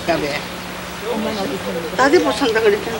값에. 따뜻한 산다 그랬잖아.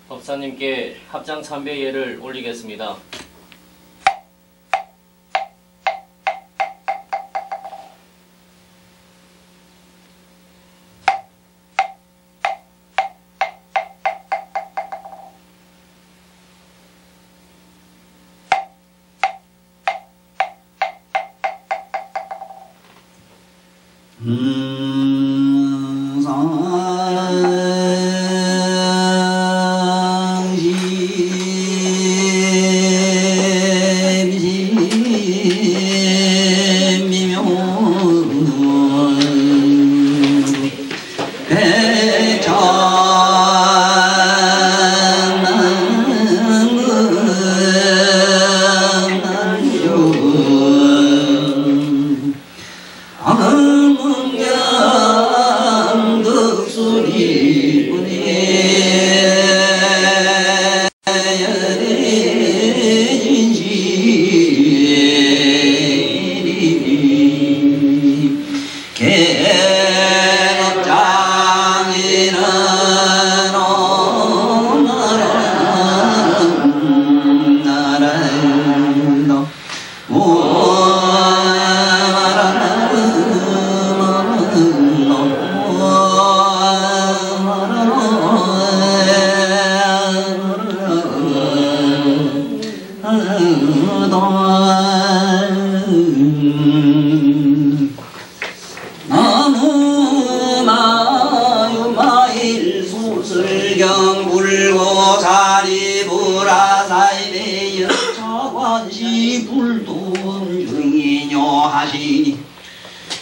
법사님께 합장 참배 예를 올리겠습니다.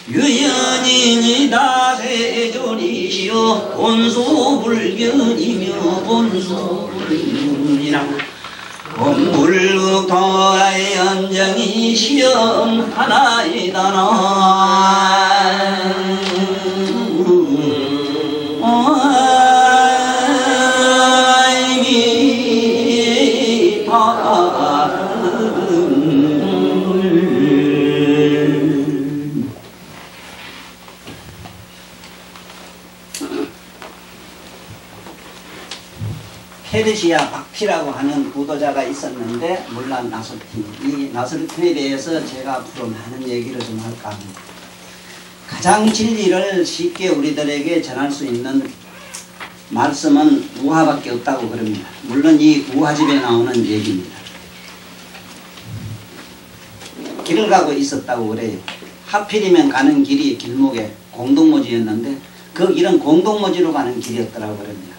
유연인이다 세존이시여 본소불견이며 본소불견이라 본불국토의 연정이 시험 하나이다나 페르시아 박피라고 하는 부도자가 있었는데 물론 나솔틴, 이 나솔틴에 대해서 제가 앞으로 많은 얘기를 좀 할까 합니다. 가장 진리를 쉽게 우리들에게 전할 수 있는 말씀은 우화밖에 없다고 그럽니다. 물론 이 우화집에 나오는 얘기입니다. 길을 가고 있었다고 그래요. 하필이면 가는 길이 길목에 공동모지였는데 그 길은 공동모지로 가는 길이었더라고 그럽니다.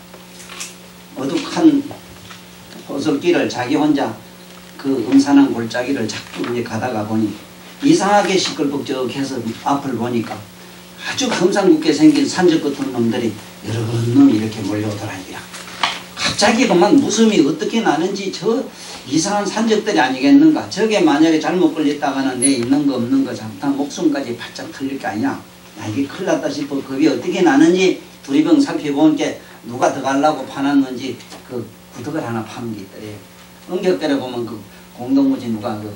어둑한 호솔길을 자기 혼자 그 음산한 골짜기를 자꾸 이제 가다가 보니 이상하게 시끌벅적해서 앞을 보니까 아주 험상궂게 생긴 산적 같은 놈들이 여러 놈이 이렇게 몰려오더라니라. 갑자기 그만 웃음이 어떻게 나는지 저 이상한 산적들이 아니겠는가. 저게 만약에 잘못 걸렸다가는 내 있는 거 없는 거 잠깐 목숨까지 바짝 틀릴 게 아니야. 야 이게 큰일 났다 싶어 겁이 어떻게 나는지 두리번 살펴본 게 누가 더 가려고 파놨는지 그 구덕을 하나 파는 게 있더래요. 응격대에 보면 그 공동무지 누가 그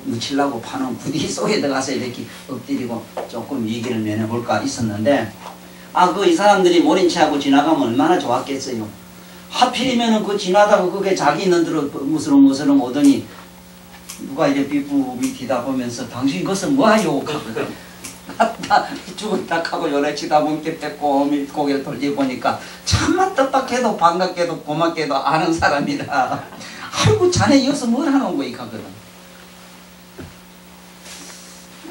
묻히려고 파는 구디 속에 들어가서 이렇게 엎드리고 조금 위기를 내려볼까 있었는데 그 이 사람들이 모린체하고 지나가면 얼마나 좋았겠어요. 하필이면은 그 지나다가 그게 자기 있는 대로 무스렁무스렁 오더니 누가 이래 비부미 뒤다 보면서 당신 이것은 뭐하요? 하거든. 갔다 죽었다 하고 요래치다 보니까 빼꼼히 고개를 돌려보니까 참만 뜻밖해도 반갑게도 고맙게도 아는 사람이라 아이고 자네 여기서 뭘 하는 거야? 하거든.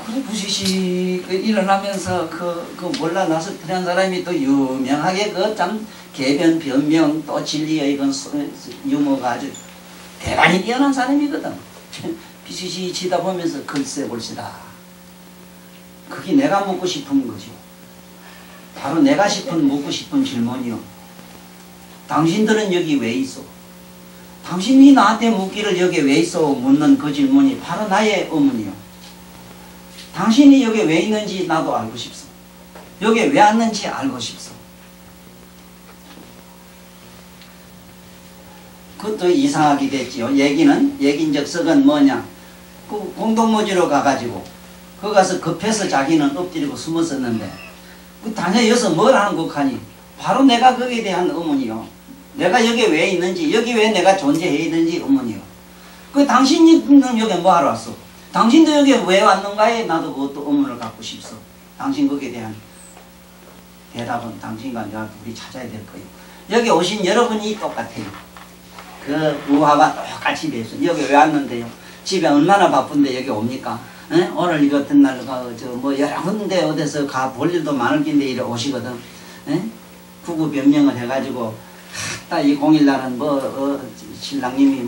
그래 부시시 일어나면서 그 몰라 나서 그런 사람이 또 유명하게 그 참 개변 변명 또 진리의 이건 유머가 아주 대단히 뛰어난 사람이거든. 비시시 치다 보면서 글쎄 볼시다. 그게 내가 묻고 싶은 거죠. 바로 내가 묻고 싶은 질문이요. 당신들은 여기 왜 있어? 당신이 나한테 묻기를 여기 왜 있어? 묻는 그 질문이 바로 나의 의문이요. 당신이 여기 왜 있는지 나도 알고 싶소. 여기 왜 왔는지 알고 싶소. 그것도 이상하게 됐지요. 얘긴적석은 뭐냐. 그 공동모지로 가가지고 거기 가서 급해서 자기는 엎드리고 숨었었는데 그 다녀여서 뭘 하는 것하니 바로 내가 거기에 대한 의문이요. 내가 여기 왜 있는지 여기 왜 내가 존재해야 되는지 의문이요. 그 당신이 여기 뭐 하러 왔어? 당신도 여기 왜 왔는가에 나도 그것도 의문을 갖고 싶소. 당신 거기에 대한 대답은 당신과 내가 우리 찾아야 될 거예요. 여기 오신 여러분이 똑같아요. 그 우화와 똑같이 배웠어. 여기 왜 왔는데요? 집에 얼마나 바쁜데 여기 옵니까? 에? 오늘 이 같은 날 뭐 여러 군데 어디서 가 볼 일도 많을 텐데 이래 오시거든. 에? 구구 변명을 해가지고 딱 이 공일날은 신랑님이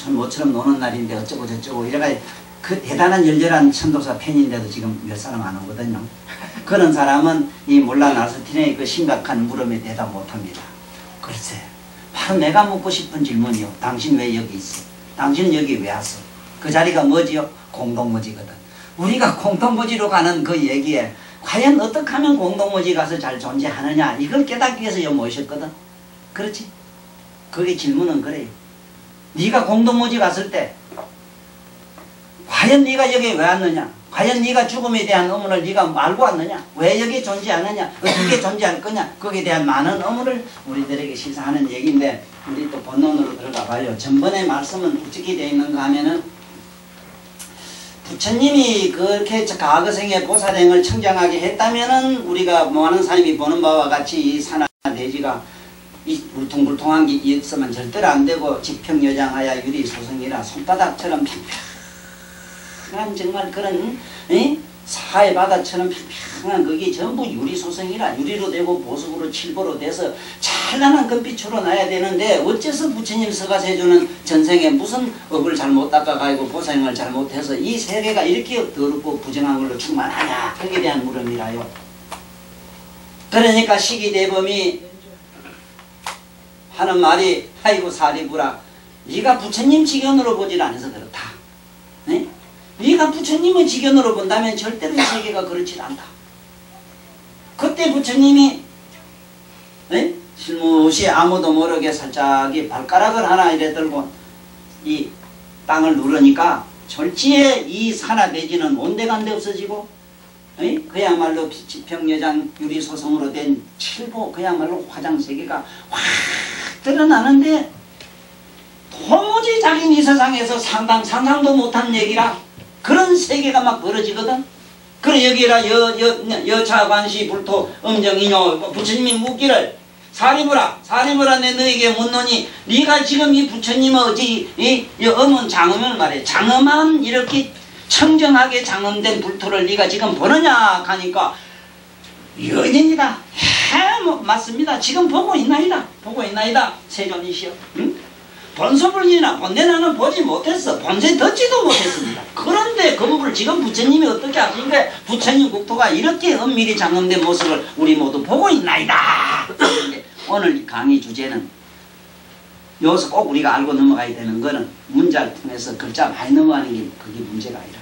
모처럼 노는 날인데 어쩌고 저쩌고 이래가지고 그 대단한 열렬한 천도사 팬인데도 지금 몇 사람 안 오거든요. 그런 사람은 이 몰라 나스틴의 그 심각한 물음에 대답 못합니다. 글쎄 바로 내가 묻고 싶은 질문이요. 당신 왜 여기 있어? 당신은 여기 왜 왔어? 그 자리가 뭐지요? 공동모지거든. 우리가 공동모지로 가는 그 얘기에 과연 어떻게 하면 공동모지 가서 잘 존재하느냐 이걸 깨닫기 위해서 여기 모셨거든. 그렇지? 그게 질문은 그래요. 네가 공동모지 갔을 때 과연 네가 여기 왜 왔느냐? 과연 네가 죽음에 대한 의문을 네가 알고 왔느냐? 왜 여기 존재하느냐? 어떻게 존재할 거냐? 거기에 대한 많은 의문을 우리들에게 시사하는 얘기인데 우리 또 본론으로 들어가 봐요. 전번에 말씀은 어떻게 되어 있는가 하면은 부처님이 그렇게 과거생의 보살행을 청정하게 했다면은 우리가 많은 사람이 보는 바와 같이 이 산하대지가 이 울퉁불퉁한 게 있으면 절대로 안 되고 지평여장하야 유리소성이라 손바닥처럼 평평한 정말 그런 사하의 바다처럼 평평한 그게 전부 유리소성이라 유리로 되고 보석으로 칠보로 돼서 찬란한 금빛으로 나야 되는데 어째서 부처님 서가세주는 전생에 무슨 업을 잘못 닦아가지고 보살행을 잘못해서 이 세계가 이렇게 더럽고 부정한 걸로 충만하냐 거기에 대한 물음이라요. 그러니까 시기대범이 하는 말이 아이고 사리부라 네가 부처님 지견으로 보질 않아서 그렇다. 네? 네가 부처님의 지견으로 본다면 절대로 이 세계가 그렇지 않다. 그때 부처님이 네? 실무시 아무도 모르게 살짝이 발가락을 하나 이래 들고 이 땅을 누르니까 절지에 이 산하대지는 온데간데 없어지고 네? 그야말로 지평여장 유리소성으로 된 칠보 그야말로 화장세계가 확 드러나는데 도무지 자기는 이 세상에서 상상도 못한 얘기라 그런 세계가 막 벌어지거든. 그래 여기라 여차관시 불토 음정이뇨 부처님이 묻기를 사리부라 내 너에게 묻노니 네가 지금 이 부처님의 어찌 이 음은 장음을 말해 장음한 이렇게 청정하게 장음된 불토를 네가 지금 보느냐 하니까 여인이다. 맞습니다. 지금 보고 있나이다. 세존이시여. 응? 본소불이나 본대 나는 보지 못했어. 본세 듣지도 못했습니다. 그런데 그 법을 지금 부처님이 어떻게 하시니까 부처님 국토가 이렇게 은밀히 장엄된 모습을 우리 모두 보고 있나이다. 오늘 강의 주제는 여기서 꼭 우리가 알고 넘어가야 되는 거는 문자를 통해서 글자 많이 넘어가는 게 그게 문제가 아니라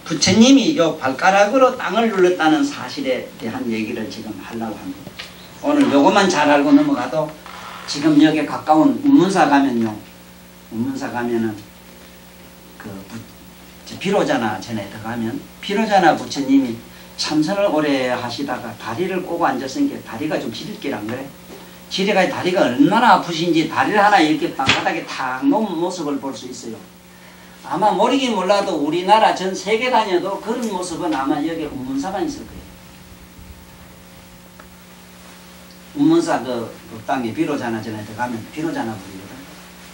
부처님이 요 발가락으로 땅을 눌렀다는 사실에 대한 얘기를 지금 하려고 합니다. 오늘 요것만 잘 알고 넘어가도 지금 여기 가까운 운문사 가면요. 운문사 가면은 비로자나 전에 들어가면 비로자나 부처님이 참선을 오래 하시다가 다리를 꼬고 앉았으니까 다리가 좀 지릴길 안 그래? 지려가 다리가 얼마나 아프신지 다리를 하나 이렇게 바닥에 탁 놓은 모습을 볼 수 있어요. 아마 모르긴 몰라도 우리나라 전 세계 다녀도 그런 모습은 아마 여기 운문사가 있을 거예요. 운문사 그 땅에 비로자나 전에 들어가면 비로자나 부리거든.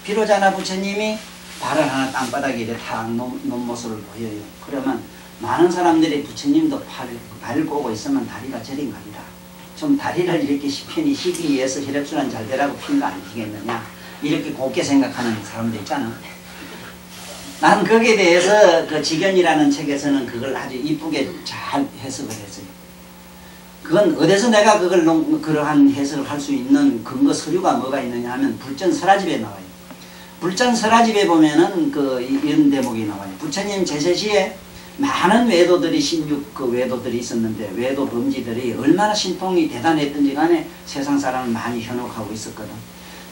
비로자나 부처님이 발을 하나 땅바닥에 이렇게 탁 놓은 모습을 보여요. 그러면 많은 사람들이 부처님도 발을 꼬고 있으면 다리가 저린 가리라. 좀 다리를 이렇게 편히 쉬기 위해서 혈액순환 잘 되라고 핀 거 아니겠느냐. 이렇게 곱게 생각하는 사람도 있잖아. 나는 거기에 대해서 그 직연이라는 책에서는 그걸 아주 이쁘게 잘 해석을 했어요. 그건 어디서 내가 그러한 해석을 할 수 있는 근거 서류가 뭐가 있느냐 하면 불전설화집에 나와요. 불전설화집에 보면은 이런 대목이 나와요. 부처님 제세시에 많은 외도들이 16그 외도들이 있었는데 외도 범지들이 얼마나 신통이 대단했던지 간에 세상 사람을 많이 현혹하고 있었거든.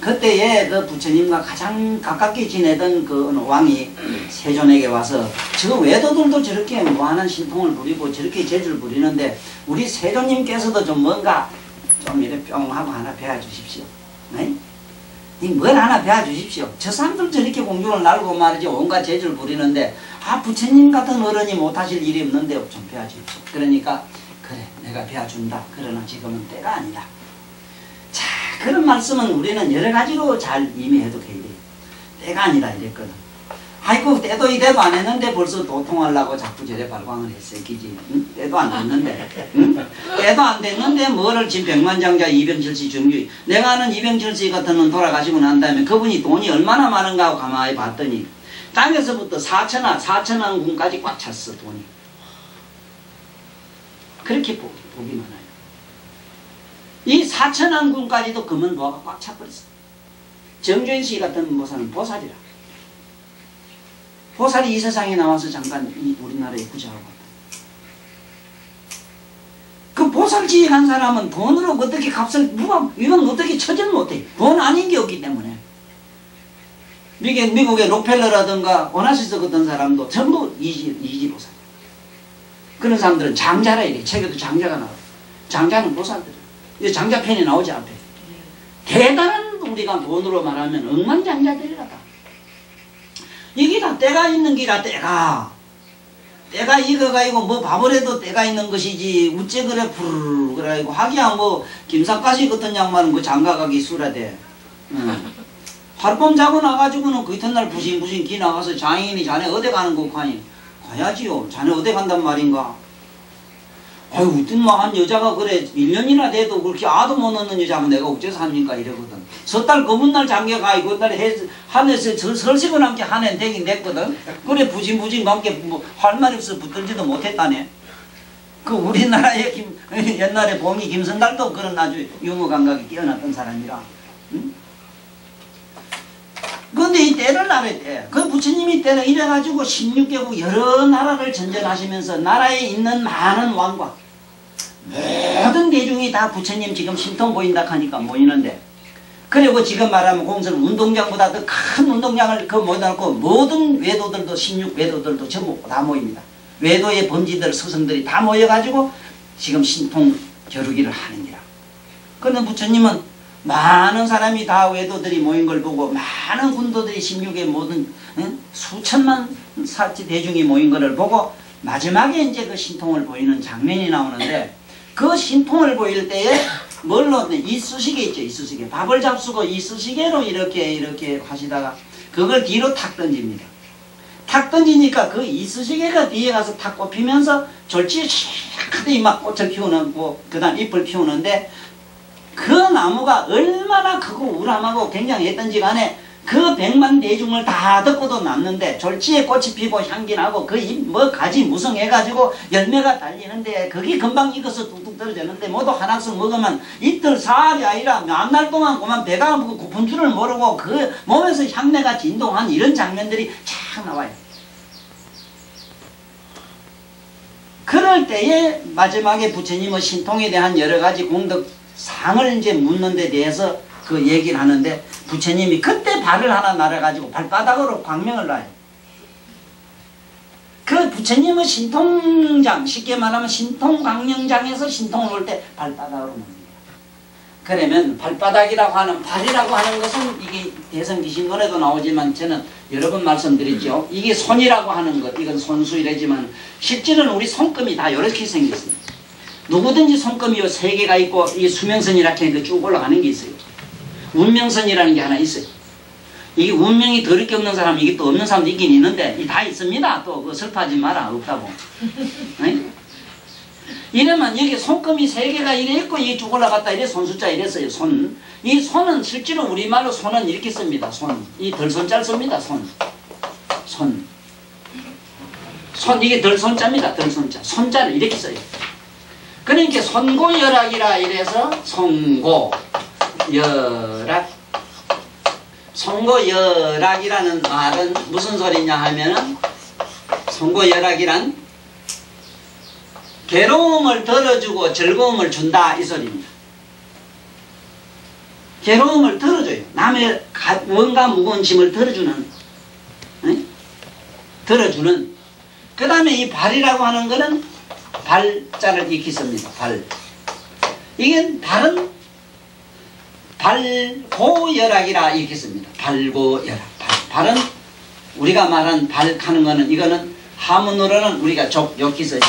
그때에 그 부처님과 가장 가깝게 지내던 그 어느 왕이 세존에게 와서 저 외도들도 저렇게 무한한 신통을 부리고 저렇게 재주를 부리는데 우리 세존님께서도 좀 뭔가 좀 이렇게 뿅 하고 하나 배워주십시오. 네? 뭘 하나 배워주십시오. 저 사람들 저렇게 공중을 날고 말이지 온갖 재주를 부리는데 부처님 같은 어른이 못하실 일이 없는데 좀 배워주십시오. 그러니까 그래 내가 배워준다. 그러나 지금은 때가 아니다. 자 그런 말씀은 우리는 여러 가지로 잘 이해해도 돼요. 때가 아니다 이랬거든. 아이고 때도 이래도 안 했는데 벌써 도통하려고 자꾸 저래 발광을 했어. 끼지. 응? 때도 안 됐는데. 응? 때도 안 됐는데 뭐를 지금 백만장자 이병철씨 정규 내가 아는 이병철씨 같은 분 돌아가시고 난 다음에 그분이 돈이 얼마나 많은가 하고 가만히 봤더니 땅에서부터 4천왕 군까지 꽉 찼어 돈이. 그렇게 복이 많아요. 이 4천왕 군까지도 금은보화가 꽉 차버렸어. 정주현씨 같은 모사는 보살이라. 보살이 이 세상에 나와서 잠깐 우리나라에 구제하고 갔다. 그 보살지에 간 사람은 돈으로 어떻게 값을 이건 어떻게 처질 못해. 돈 아닌 게 없기 때문에. 미국의 록펠러라든가 오나시스 같은 사람도 전부 이지보살. 그런 사람들은 장자라 이래. 책에도 장자가 나와. 장자는 보살들. 장자편이 나오지 앞에. 대단한 우리가 돈으로 말하면 억만장자들이라다. 이게 다 때가 있는 기라 때가 이거가 이고 뭐 바보래도 때가 있는 것이지 우째 그래 푸르르 그래 하기야 뭐 김삿갓이 같은 양반은 그 장가가기 수라대. 하룻밤 자고 나가지고는 그 이튿날 부싱부싱 기 나가서 장인이 자네 어디 가는 거 하니 가야지요. 자네 어디 간단 말인가. 아유 우뚱망한 여자가 그래 1년이나 돼도 그렇게 아도 못 얻는 여자면 내가 어째서 합니까 이러거든. 섣달 검은날 장가가 그날 하늘에서 설식은 함께 한해 되긴 됐거든. 그래 부진부진 관계 뭐 할 말이 없어 붙들지도 못했다네. 그 우리나라의 옛날에 봉이 김선달도 그런 아주 유머 감각이 뛰어났던 사람이라. 응? 그런데 이 때를 알아야 돼. 그 부처님이 때를 이래가지고 16개국 여러 나라를 전전하시면서 나라에 있는 많은 왕과 모든 대중이 다 부처님 지금 신통 보인다 하니까 모이는데 그리고 지금 말하면 공성 운동장보다 더 큰 운동장을 모여놓고 모든 외도들도 16외도들도 전부 다 모입니다. 외도의 범지들 스승들이 다 모여가지고 지금 신통 겨루기를 하느니라. 그런데 부처님은 많은 사람이 다 외도들이 모인 걸 보고 많은 군도들이 16의 모든 수천만 사치 대중이 모인 것을 보고 마지막에 이제 그 신통을 보이는 장면이 나오는데 그 신통을 보일 때에 뭘로 이쑤시개 있죠. 이쑤시개 밥을 잡수고 이쑤시개로 이렇게 하시다가 그걸 뒤로 탁 던집니다. 탁 던지니까 그 이쑤시개가 뒤에 가서 탁 꼽히면서 졸지에 크게 막 꽃을 피우는 그 다음 잎을 피우는데 그 나무가 얼마나 크고 우람하고 굉장했던지 간에 그 100만 대중을 다 덮고도 남는데 졸지에 꽃이 피고 향기 나고 그 잎 가지 무성해가지고 열매가 달리는데 그게 금방 익어서 뚝뚝 떨어지는데 모두 하나씩 먹으면 이틀 사흘이 아니라 몇 날 동안 그만 배가 고픈 줄을 모르고 그 몸에서 향내가 진동한 이런 장면들이 쫙 나와요. 그럴 때에 마지막에 부처님의 신통에 대한 여러 가지 공덕 상을 이제 묻는 데 대해서 그 얘기를 하는데 부처님이 그때 발을 하나 날아가지고 발바닥으로 광명을 놔요. 그 부처님의 신통장 쉽게 말하면 신통광명장에서 신통을 올 때 발바닥으로 놉니다. 그러면 발바닥이라고 하는 발이라고 하는 것은 이게 대성기신론에도 나오지만 저는 여러 번 말씀드렸죠. 이게 손이라고 하는 것 이건 손수 이래지만 실제는 우리 손금이 다 이렇게 생겼습니다. 누구든지 손금이 요 세 개가 있고 이 수명선이라고 쭉 올라가는 게 있어요. 운명선이라는 게 하나 있어요. 이게 운명이 더럽게 없는 사람 이게 또 없는 사람도 있긴 있는데 이 다 있습니다. 또 슬퍼하지 마라 없다고. 이러면 여기 손금이 세 개가 이래 있고 이게 쭉 올라갔다 이래 손숫자 이랬어요. 손. 이 손은 실제로 우리말로 손은 이렇게 씁니다. 손. 이 덜손자를 씁니다. 손. 손. 손 이게 덜손자입니다. 덜손자. 손자를 이렇게 써요. 그러니까 손고열악이라 이래서 손고열악. 손고열악이라는 말은 무슨 소리냐 하면은 손고열악이란 괴로움을 덜어주고 즐거움을 준다 이 소리입니다. 괴로움을 덜어줘요. 남의 뭔가 무거운 짐을 덜어주는 덜어주는 그 다음에 이 발이라고 하는 거는 발자를 익히습니다. 발 이게 발은 발고열악이라 읽겠습니다. 발고열악. 발은 우리가 말한 발하는 거는 이거는 하문으로는 우리가 족, 욕기 쓰죠.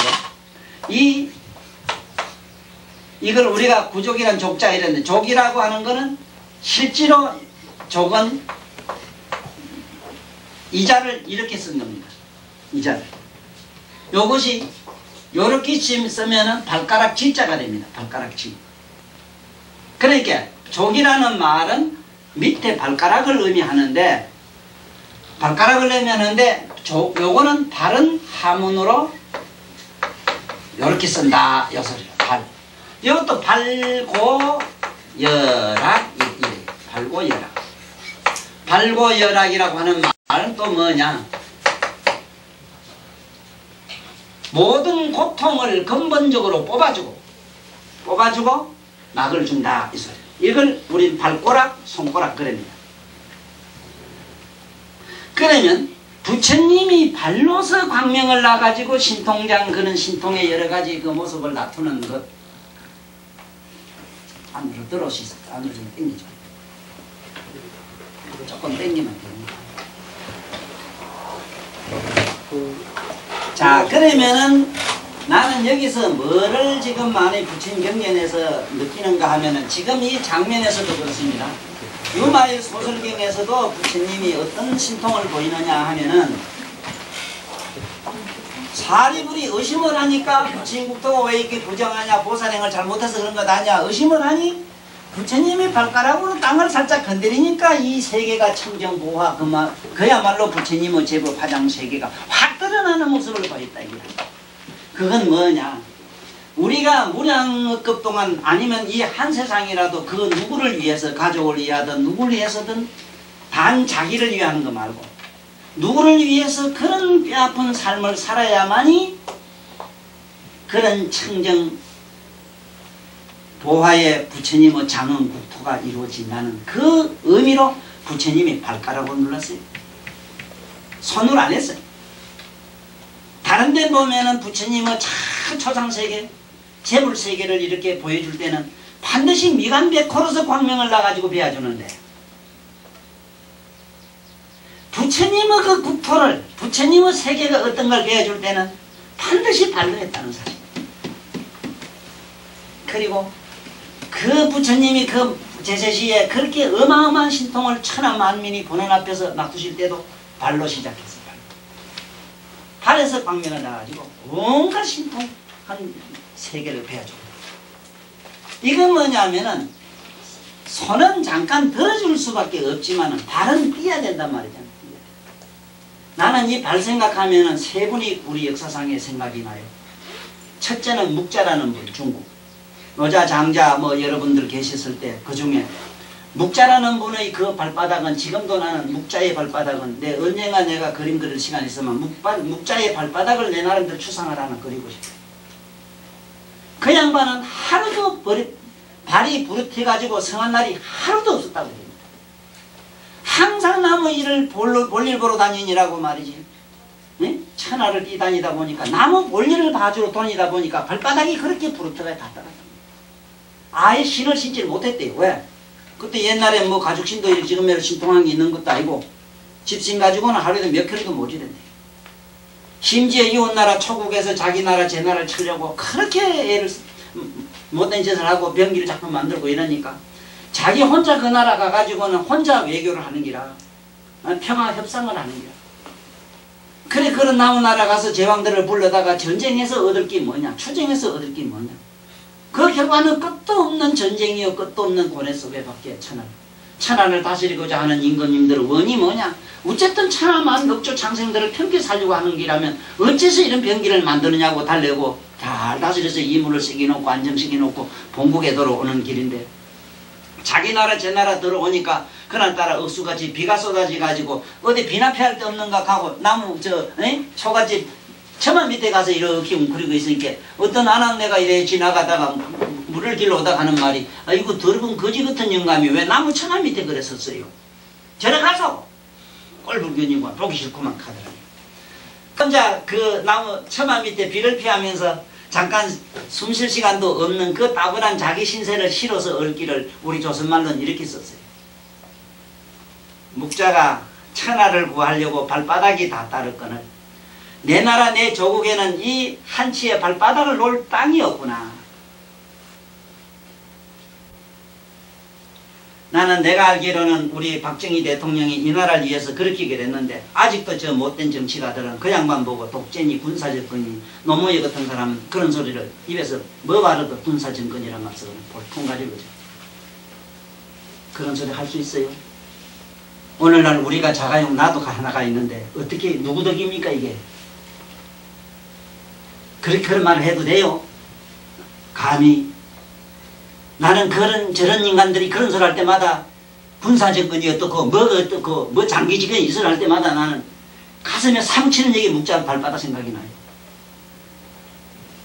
이걸 우리가 구족이란 족자 이랬는데 족이라고 하는 거는 실제로 족은 이자를 이렇게 쓴 겁니다. 이자를. 요것이 요렇게 쓰면은 발가락 지자가 됩니다. 발가락 지. 그러니까 족이라는 말은 밑에 발가락을 의미하는데 발가락을 의미하는데 요거는 발은 하문으로 요렇게 쓴다 요 소리로 발. 이것도 발고열악 이래. 발고열악. 발고열악이라고 하는 말은 또 뭐냐? 모든 고통을 근본적으로 뽑아주고 낙을 준다 이 소리. 이걸 우리 발꼬락, 손꼬락 그럽니다. 그러면 부처님이 발로서 광명을 놔가지고 신통장 그런 신통의 여러가지 그 모습을 나타내는 것 안으로 들어오시죠. 안으로 좀 당기죠. 조금 당기면 됩니다. 자 그러면은 나는 여기서 뭐를 지금 많이 부처님 경전에서 느끼는가 하면은 지금 이 장면에서도 그렇습니다. 유마일 소설경에서도 부처님이 어떤 신통을 보이느냐 하면은 사리불이 의심을 하니까 부처님 국토가 왜 이렇게 부정하냐 보살행을 잘못해서 그런 것 아니야 의심을 하니 부처님이 발가락으로 땅을 살짝 건드리니까 이 세계가 청정보화 그야말로 부처님의 제법 화장 세계가 확 드러나는 모습을 보였다 이거야. 그건 뭐냐? 우리가 무량급 동안 아니면 이 한 세상이라도 그 누구를 위해서 가족을 위하든 누구를 위해서든 단 자기를 위하는 거 말고 누구를 위해서 그런 뼈아픈 삶을 살아야만이 그런 청정 보화의 부처님의 장은 국토가 이루어진다는 그 의미로 부처님이 발가락을 눌렀어요. 손으로 안 했어요. 다른 데 보면은 부처님의 초상세계, 재물세계를 이렇게 보여줄 때는 반드시 미간백호로서 광명을 놔가지고 배워주는데 부처님의 그 국토를, 부처님의 세계가 어떤 걸 배워줄 때는 반드시 발로 했다는 사실. 그리고 그 부처님이 그 제세시에 그렇게 어마어마한 신통을 천하 만민이 보는 앞에서 놔두실 때도 발로 시작했어요. 발에서 광명을 놔가지고 온갖 신통한 세계를 배워줘. 이건 뭐냐면은 손은 잠깐 들어줄 수밖에 없지만은 발은 띄어야 된단 말이잖아. 나는 이 발 생각하면은 세 분이 우리 역사상에 생각이 나요. 첫째는 묵자라는 분, 중국. 노자, 장자 뭐 여러분들 계셨을 때 그 중에 묵자라는 분의 그 발바닥은 지금도 나는 묵자의 발바닥은 언젠가 내가 그림 그릴 시간이 있으면 묵자의 발바닥을 내 나름대로 추상을 하나 그리고 싶어요. 그 양반은 하루도 발이 부르트해가지고 성한 날이 하루도 없었다고 합니다. 항상 나무 일을 볼일 보러 다니니라고 말이지. 네? 천하를 뛰다니다 보니까 나무 볼일을 봐주러 다니다 보니까 발바닥이 그렇게 부르트가 닿더라고요. 아예 신을 신지를 못했대요. 왜? 그때 옛날에 뭐 가죽신도 지금 신통한 게 있는 것도 아니고 집신 가지고는 하루에도 몇 킬로도 못 지른대. 심지어 이웃나라 초국에서 자기 나라 제 나라를 치려고 그렇게 애를 못된 짓을 하고 병기를 자꾸 만들고 이러니까 자기 혼자 그 나라 가가지고는 혼자 외교를 하는 기라 평화 협상을 하는 기라. 그래 그런 남은 나라 가서 제왕들을 불러다가 전쟁에서 얻을 게 뭐냐, 투쟁에서 얻을 게 뭐냐. 그 결과는 끝도 없는 전쟁이요 끝도 없는 고뇌 속에 밖에 천하를 다스리고자 하는 임금님들의 원이 뭐냐. 어쨌든 천하만 넉조 창생들을 편히 살려고 하는 길이라면 어째서 이런 병기를 만드느냐고 달래고 잘 다스려서 이물을 새겨놓고 안정시켜놓고 본국에 들어오는 길인데 자기 나라 제 나라 들어오니까 그날따라 억수같이 비가 쏟아져가지고 어디 비나 피할 데 없는가 하고 나무 초가집 처마 밑에 가서 이렇게 웅크리고 있으니까 어떤 아낙네가 이래 지나가다가 물을 길러 오다 가는 말이 아이고 더러운 거지 같은 영감이 왜 나무 처마 밑에 그래 섰어요. 저리 가서 꼴불견이고 보기 싫구만 하더라고요. 혼자 그 나무 처마 밑에 비를 피하면서 잠깐 숨 쉴 시간도 없는 그 따분한 자기 신세를 실어서 얽기를 우리 조선말로는 이렇게 썼어요. 묵자가 천하를 구하려고 발바닥이 다 따르거늘 내 나라 내 조국에는 이 한치의 발바닥을 놓을 땅이 없구나. 나는 내가 알기로는 우리 박정희 대통령이 이 나라를 위해서 그렇게 그랬는데 아직도 저 못된 정치가들은 그 양반 보고 독재니 군사정권이 노무현 같은 사람은 그런 소리를 입에서 뭐 바르도 군사정권이란 말을 보통 가지고 그런 소리 할 수 있어요? 오늘날 우리가 자가용 나도 하나가 있는데 어떻게 누구 덕입니까 이게? 그런 말을 해도 돼요? 감히 나는 저런 인간들이 그런 소리 할 때마다 군사정권이 어떻고 뭐 장기지권이 있을 할 때마다 나는 가슴에 삼치는 얘기 묵자 발바닥 생각이 나요.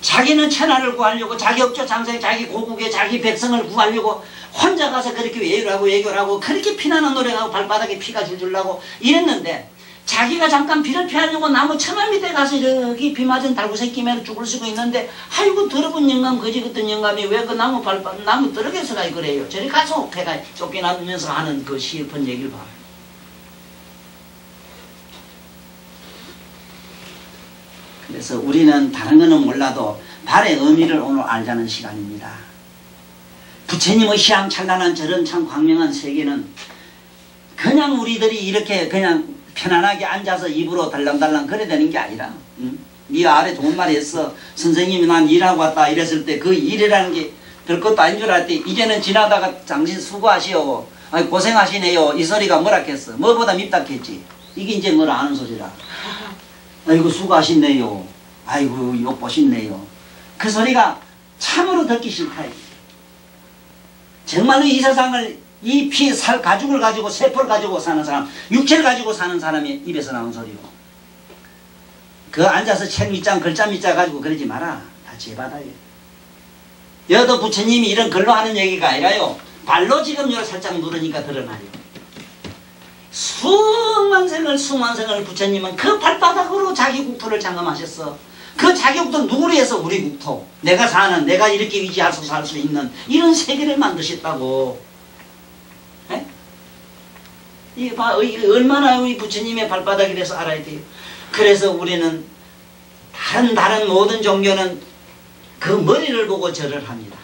자기는 천하를 구하려고 자기 업조 장생 자기 고국에 자기 백성을 구하려고 혼자 가서 그렇게 외교를 하고 그렇게 피나는 노래하고 발바닥에 피가 줄줄 나고 이랬는데 자기가 잠깐 비를 피하려고 나무 처마 밑에 가서 여기 비 맞은 달구새 끼면 죽을 수가 있는데 아이고 더러운 영감 거지 같은 영감이 왜 그 나무 떨어져서 가지 그래요. 저리 가서 배가 쫓겨나면서 하는 그 슬픈 얘기를 봐요. 그래서 우리는 다른 거는 몰라도 발의 의미를 오늘 알자는 시간입니다. 부처님의 희양찬란한 저런 참 광명한 세계는 그냥 우리들이 이렇게 그냥 편안하게 앉아서 입으로 달랑달랑 그래야 되는 게 아니라 네 아래 좋은 말이 했어. 선생님이 난 일하고 왔다 이랬을 때 그 일이라는 게 별것도 아닌 줄 알 때 이제는 지나다가 당신 수고하시오 아니 고생하시네요 이 소리가 뭐라 했어. 뭐보다 밉다겠지. 이게 이제 뭘 아는 소리라. 아이고 수고하시네요 아이고 욕 보시네요. 그 소리가 참으로 듣기 싫다. 정말로 이 세상을 이 피, 살, 가죽을 가지고 세포를 가지고 사는 사람, 육체를 가지고 사는 사람이 입에서 나온 소리고 그 앉아서 책 밑장 글자 밑장 가지고 그러지 마라. 다 제바다에 여도 부처님이 이런 글로 하는 얘기가 아니라요. 발로 지금 요 살짝 누르니까 드러나요. 수만 생을 부처님은 그 발바닥으로 자기 국토를 장엄하셨어. 그 자기 국토는 누구를 해서 우리 국토 내가 사는 내가 이렇게 위지해서 살 수 있는 이런 세계를 만드셨다고. 이게 얼마나 우리 부처님의 발바닥이라서 알아야 돼요. 그래서 우리는 다른 모든 종교는 그 머리를 보고 절을 합니다.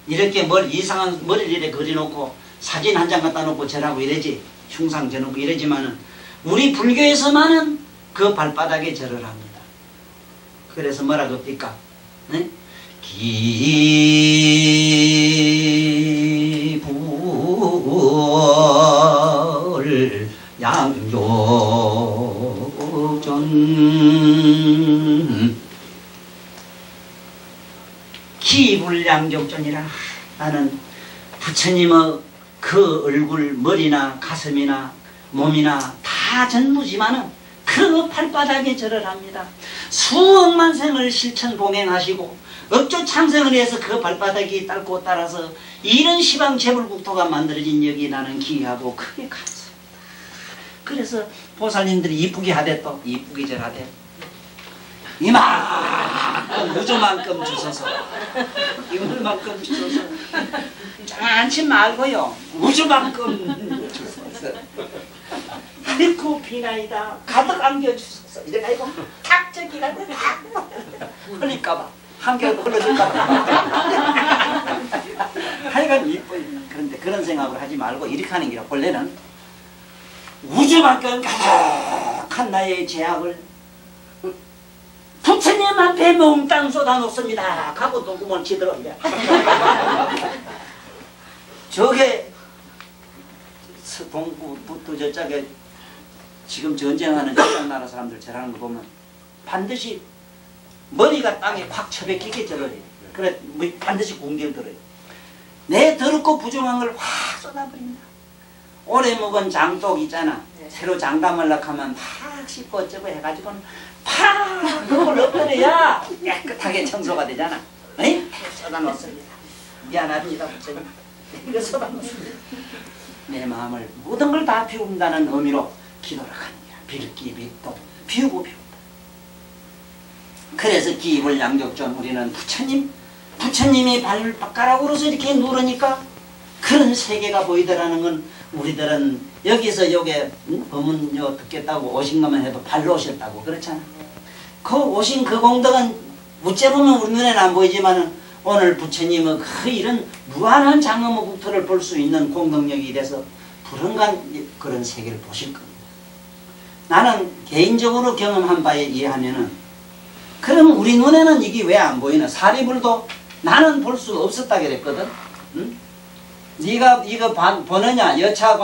이렇게 이상한 머리를 이렇게 그려놓고 사진 한 장 갖다 놓고 절하고 이러지. 흉상 저놓고 이러지만은 우리 불교에서만은 그 발바닥에 절을 합니다. 그래서 뭐라고 합니까? 네? 양족존 기불양족존이라. 나는 부처님의 그 얼굴 머리나 가슴이나 몸이나 다 전부지만은 그 발바닥에 절을 합니다. 수억만 생을 실천 봉행하시고 억조 창생을 해서 그 발바닥이 닳고 따라서 이런 시방 재불국토가 만들어진 여기 나는 기하고 크게 감사합니다. 그래서 보살님들이 이쁘게 하되 또 이쁘게 절하되 이만큼 우주만큼 주소서. 이만큼 주소서. 짠치 말고요. 우주만큼 주소서. 아이고 비나이다. 가득 안겨주소서. 이래가 이거 탁 저기가 탁 흘릴까봐. 한결 흘러질까봐. 하여간 이뻐요. 그런데 그런 생각을 하지 말고 이렇게 하는 게 원래는 우주만큼 가득한 나의 제약을 부처님 앞에 몽땅 쏟아놓습니다. 하고 녹음을 치더라고요. 저게 동부부터 저쪽에 지금 전쟁하는 저쪽 나라 사람들 저라는 거 보면 반드시 머리가 땅에 확 처박히게 저러요. 그래 반드시 공격들어요. 내 더럽고 부정한 걸 확 쏟아버립니다. 오래 묵은 장독 있잖아. 새로 장 담으려고 하면 팍 씻고 어쩌고 해가지고는 팍 그걸 엎드려야 깨끗하게 청소가 되잖아. 에이? 쏟아놓습니다. 미안합니다 부처님. 이거 쏟아놓습니다. 내 마음을 모든 걸 다 비운다는 의미로 기도를 합니다. 빌기 빗도 비우고 비운다. 그래서 기입을 양격전 우리는 부처님이 발가락으로서 이렇게 누르니까 그런 세계가 보이더라는 건 우리들은 여기서 요게 법문요 듣겠다고 오신 것만 해도 발로 오셨다고 그렇잖아. 그 오신 그 공덕은 어째 보면 우리 눈에는 안 보이지만은 오늘 부처님의 그 이런 무한한 장엄의 국토를 볼 수 있는 공덕력이 돼서 불언간 그런 세계를 보실 겁니다. 나는 개인적으로 경험한 바에 의하면은 그러면 우리 눈에는 이게 왜 안 보이나? 사리불도 나는 볼 수 없었다 그랬거든. 응? 네가 이거 보느냐? 여차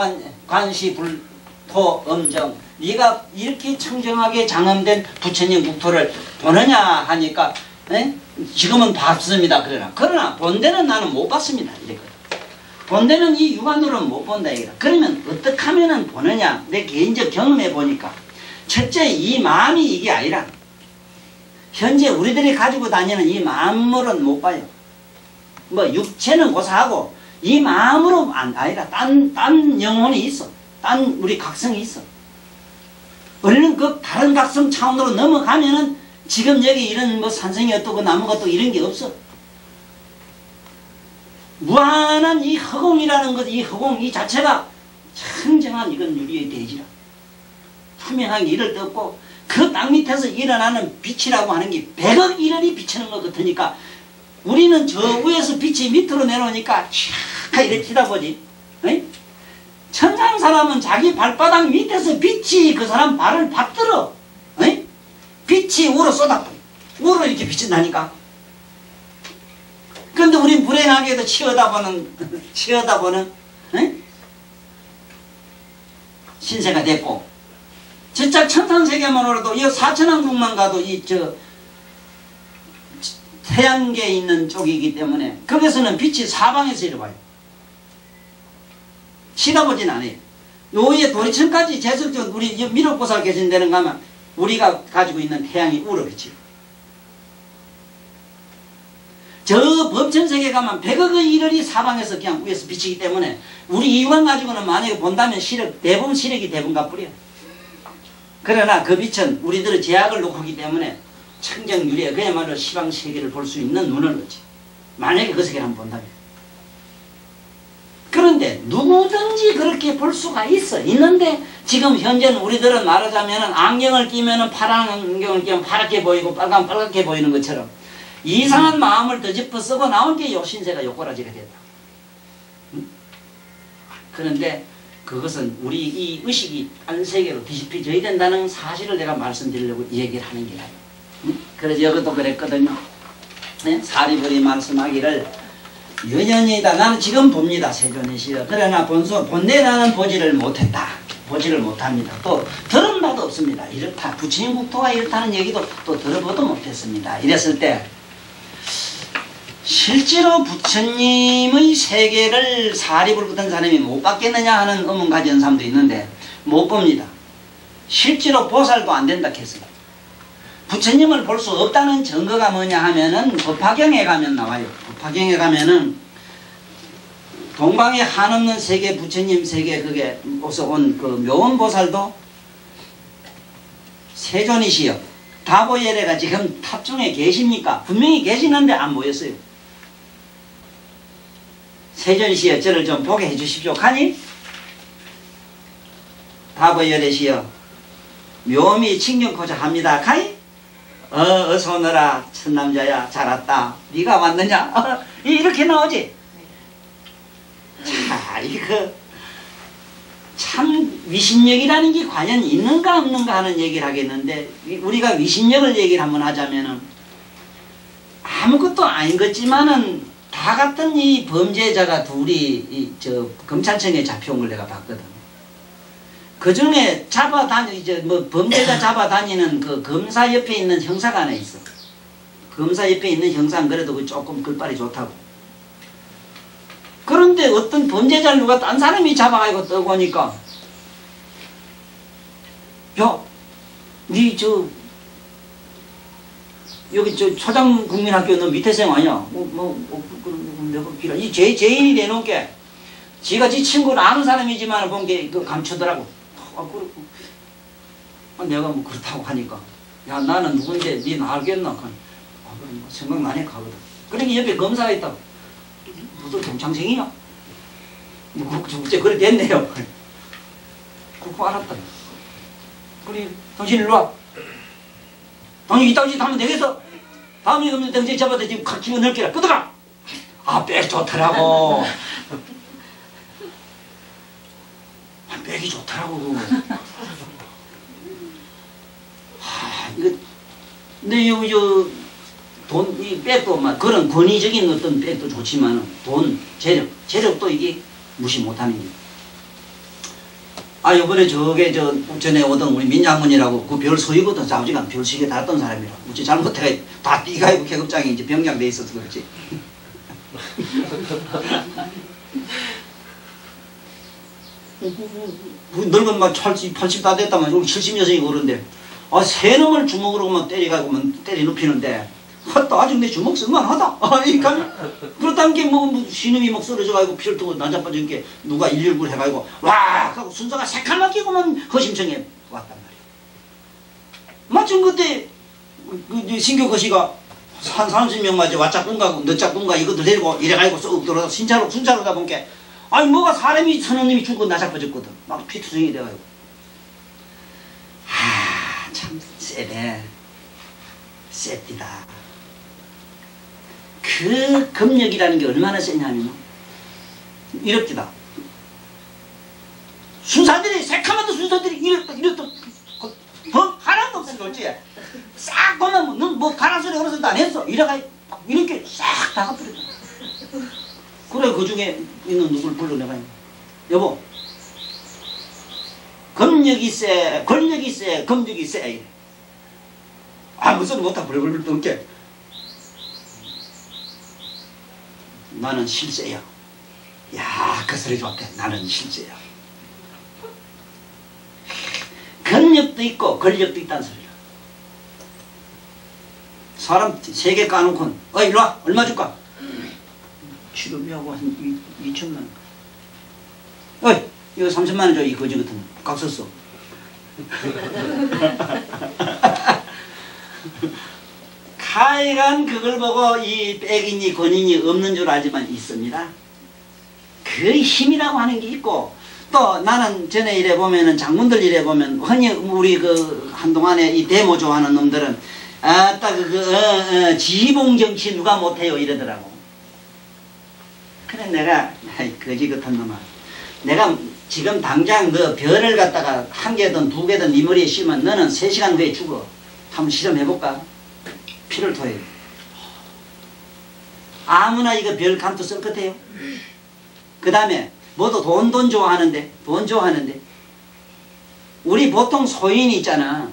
관시 불토 음정. 네가 이렇게 청정하게 장엄된 부처님 국토를 보느냐 하니까 에? 지금은 봤습니다. 그러나 본데는 나는 못 봤습니다. 이랬거든. 본데는 이 육안으로는 못 본다 이거다. 그러면 어떻게 하면은 보느냐? 내 개인적 경험해 보니까 첫째 이 마음이 이게 아니라 현재 우리들이 가지고 다니는 이 마음으로는 못 봐요. 뭐 육체는 고사하고 이 마음으로 아니라 딴 영혼이 있어. 딴 우리 각성이 있어. 얼른 그 다른 각성 차원으로 넘어가면은 지금 여기 이런 뭐 산성이 어떻고 나무가 어떻고 이런 게 없어. 무한한 이 허공이라는 것, 이 허공 이 자체가 청정한 이건 유리의 대지라. 투명하게 이를 떴고 그 땅 밑에서 일어나는 빛이라고 하는 게 100억 일원이 비치는 것 같으니까 우리는 저 위에서 빛이 밑으로 내려오니까 촤 이렇게 치다보지. 천상 사람은 자기 발바닥 밑에서 빛이 그 사람 발을 받들어. 빛이 우로 쏟아버려. 우로 이렇게 비친다니까. 그런데 우린 불행하게도 치어다보는 신세가 됐고 저짝 천상세계만으로도 이 사천왕국만 가도 이 태양계에 있는 쪽이기 때문에 거기서는 빛이 사방에서 일어봐요. 치다보진 않아요. 요에 도리천까지 재석전 우리 미륵보살 계신 데는 가면 우리가 가지고 있는 태양이 우러 비치고 저 법천세계 가면 100억의 일월이 사방에서 그냥 위에서 비치기 때문에 우리 이유관 가지고는 만약에 본다면 대부분 시력이 대부분 가뿌려. 그러나 그 빛은 우리들의 제약을 놓고 하기 때문에 청정유리에 그야말로 시방세계를 볼 수 있는 눈을 얻지. 만약에 그 세계를 한번 본다면. 그런데 누구든지 그렇게 볼 수가 있는데 지금 현재는 우리들은 말하자면 안경을 끼면 파란 안경을 끼면 파랗게 보이고 빨갛게 보이는 것처럼 이상한 마음을 더집어 쓰고 나온 게 요 신세가 요꼬라지가 됐다. 그런데 그것은 우리 이 의식이 딴 세계로 뒤집혀져야 된다는 사실을 내가 말씀드리려고 얘기를 하는 게라요. 그래서 여기도 그랬거든요. 사리불이 말씀하기를 유년이다. 나는 지금 봅니다. 세존이시여. 그러나 본래 나는 보지를 못했다. 보지를 못합니다. 또 들은 바도 없습니다. 이렇다. 부처님 국토가 이렇다는 얘기도 또 들어보도 못했습니다. 이랬을 때 실제로 부처님의 세계를 사리불 같은 사람이 못 받겠느냐 하는 의문 가진 사람도 있는데 못 봅니다. 실제로 보살도 안 된다 했어요. 부처님을 볼 수 없다는 증거가 뭐냐 하면은 법화경에 가면 나와요. 법화경에 가면은 동방에 한없는 세계 부처님 세계 그게 온 그 묘원보살도 세존이시여 다보예래가 지금 탑중에 계십니까? 분명히 계시는데 안 모였어요. 세전시여 저를 좀 보게 해주십시오. 가니? 다보예래시여 묘미 친경코자 합니다. 가니? 어서 오너라 천남자야 잘 왔다. 네가 왔느냐? 이렇게 나오지? 자 이거 참 위신력이라는 게 과연 있는가 없는가 하는 얘기를 하겠는데 우리가 위신력을 얘기를 한번 하자면은 아무것도 아닌 것지만은 다 같은 이 범죄자가 둘이 검찰청에 잡혀온 걸 내가 봤거든. 그 중에 범죄자 잡아다니는 그 검사 옆에 있는 형사가 하나 있어. 검사 옆에 있는 형사는 그래도 조금 글발이 좋다고. 그런데 어떤 범죄자를 누가 딴 사람이 잡아가지고 떠고 오니까 야, 여기 초장국민학교 너 밑에생 아니야? 내가 기라. 이 죄인이 내놓은 게 지가 지 친구를 아는 사람이지만 본 게 감추더라고. 내가 뭐 그렇다고 하니까 야 나는 누군데 니 나 알겠나? 그럼 생각나네 가거든. 그러니 옆에 검사가 있다고. 무슨 동창생이냐? 뭐 그래 됐네요. 그거 알았다. 그래 당신 일로 와. 당신 이따위 짓 하면 되겠어? 다음에 그러면 당신 잡아도 지금 칵 집어 넣을게라. 끄덕아! 아 백 좋더라고. 백이 좋더라고. 이거 근데 이 백도 막 그런 권위적인 어떤 백도 좋지만 돈, 재력도 이게 무시 못하는 게. 요번에 전에 오던 우리 민장문이라고 그 별 서이거든. 자우지간 별 시계 달았던 사람이라. 어찌 잘못해가 다 띠가이고 계급장이 이제 병장돼 있어서 그렇지. 늙은 막 80 다 됐다만 여기 70여성이 그런데 세 놈을 주먹으로만 때려가지고 때려 눕히는데 헛다 아직 내 주먹 쓸만하다. 그렇다는 게 뭐 신음이 막 쓰러져가지고 피를 뜨고 난자빠진 게 누가 119를 해가지고 와 하고 순서가 새카맣게고만 허심청에 왔단 말이야. 마침 그때 신교 거시가 한 30명 맞아 왓짝꿍가 너짝꿍가 이것들 데리고 이래가지고 쏙 들어서 순찰로다 보니까 뭐가 사람이 서너 놈이 죽고 나자빠졌거든. 막 피투성이 돼가지고 참 세네. 셉디다. 그 검력이라는 게 얼마나 세냐면 이렇디다. 순사들이 새카만도 순사들이 이랬다 하나도 없어. 그렇지? 싹 보면 넌 가라소리 어느선도 안 했어. 이래가지고 이렇게 싹 다가버렸다. 그래 그 중에 있는 누굴 불러내가 여보 검력이 세 권력이 세 검력이 세 아무 소리 못하고 벌벌벌 떠게 나는 실세야. 야 그 소리 좋대. 나는 실세야. 권력도 있고 권력도 있다는 소리야. 사람 3개 까놓고 일로와 얼마 줄까? 치료비하고 한 2천만 원. 이거 3천만 원 줘. 이 거지 같은 깍 썼어. 하여간 그걸 보고 이 백인이 권인이 없는 줄 알지만 있습니다. 그 힘이라고 하는 게 있고 또 나는 전에 이래 보면은 장군들 이래 보면 흔히 우리 한동안에 이 데모 좋아하는 놈들은 지휘봉 정치 누가 못해요 이러더라고. 그래 내가 거지 같은 놈아 내가 지금 당장 너 별을 갖다가 1개든 2개든 네 머리에 씌우면 너는 3시간 후에 죽어. 한번 실험해볼까? 피를 토해. 아무나 이거 별 감투 쓸 것 같아요. 그 다음에 모두 돈 좋아하는데 우리 보통 소인이 있잖아.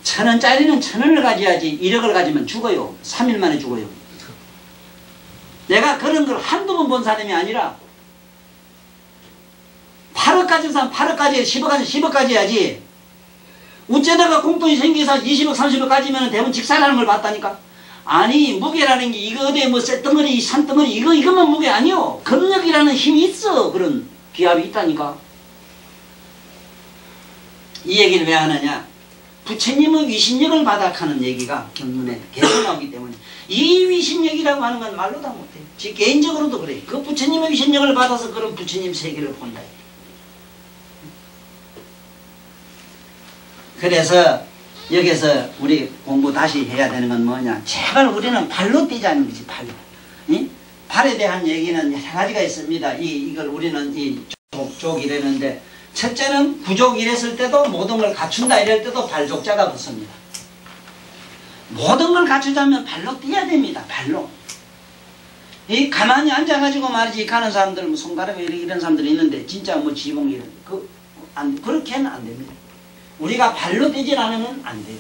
1,000원짜리는 1,000원을 가져야지 1억을 가지면 죽어요. 3일 만에 죽어요. 내가 그런 걸 한두 번 본 사람이 아니라 8억 가진 사람 8억 가져야 10억 가지면 10억 가져야지. 어째다가 공돈이 생겨서 20억 30억 가지면 대부분 직살하는 걸 봤다니까. 아니 무게라는 게 이거 어디에 뭐 쇳덩어리 산덩어리 이것만 무게 아니요. 검력이라는 힘이 있어. 그런 기압이 있다니까. 이 얘기를 왜 하느냐. 부처님의 위신력을 받아 하는 얘기가 경문에 계속 나오기 때문에 이 위신력이라고 하는 건 말로 다 못해요. 제 개인적으로도 그래요. 그 부처님의 위신력을 받아서 그런 부처님 세계를 본다. 그래서 여기서 우리 공부 다시 해야 되는 건 뭐냐. 제발 우리는 발로 뛰자는 거지. 발로. 응? 발에 대한 얘기는 여러 가지가 있습니다. 이걸 우리는 이 족이라는데 첫째는 부족 이랬을 때도 모든 걸 갖춘다 이럴 때도 발족자가 붙습니다. 모든 걸 갖추자면 발로 뛰어야 됩니다. 발로. 이 가만히 앉아가지고 말이지 가는 사람들 뭐 손가락에 이런 사람들이 있는데 진짜 뭐 지붕 이런 그렇게는 안 됩니다. 우리가 발로 뛰질 않으면 안 돼요.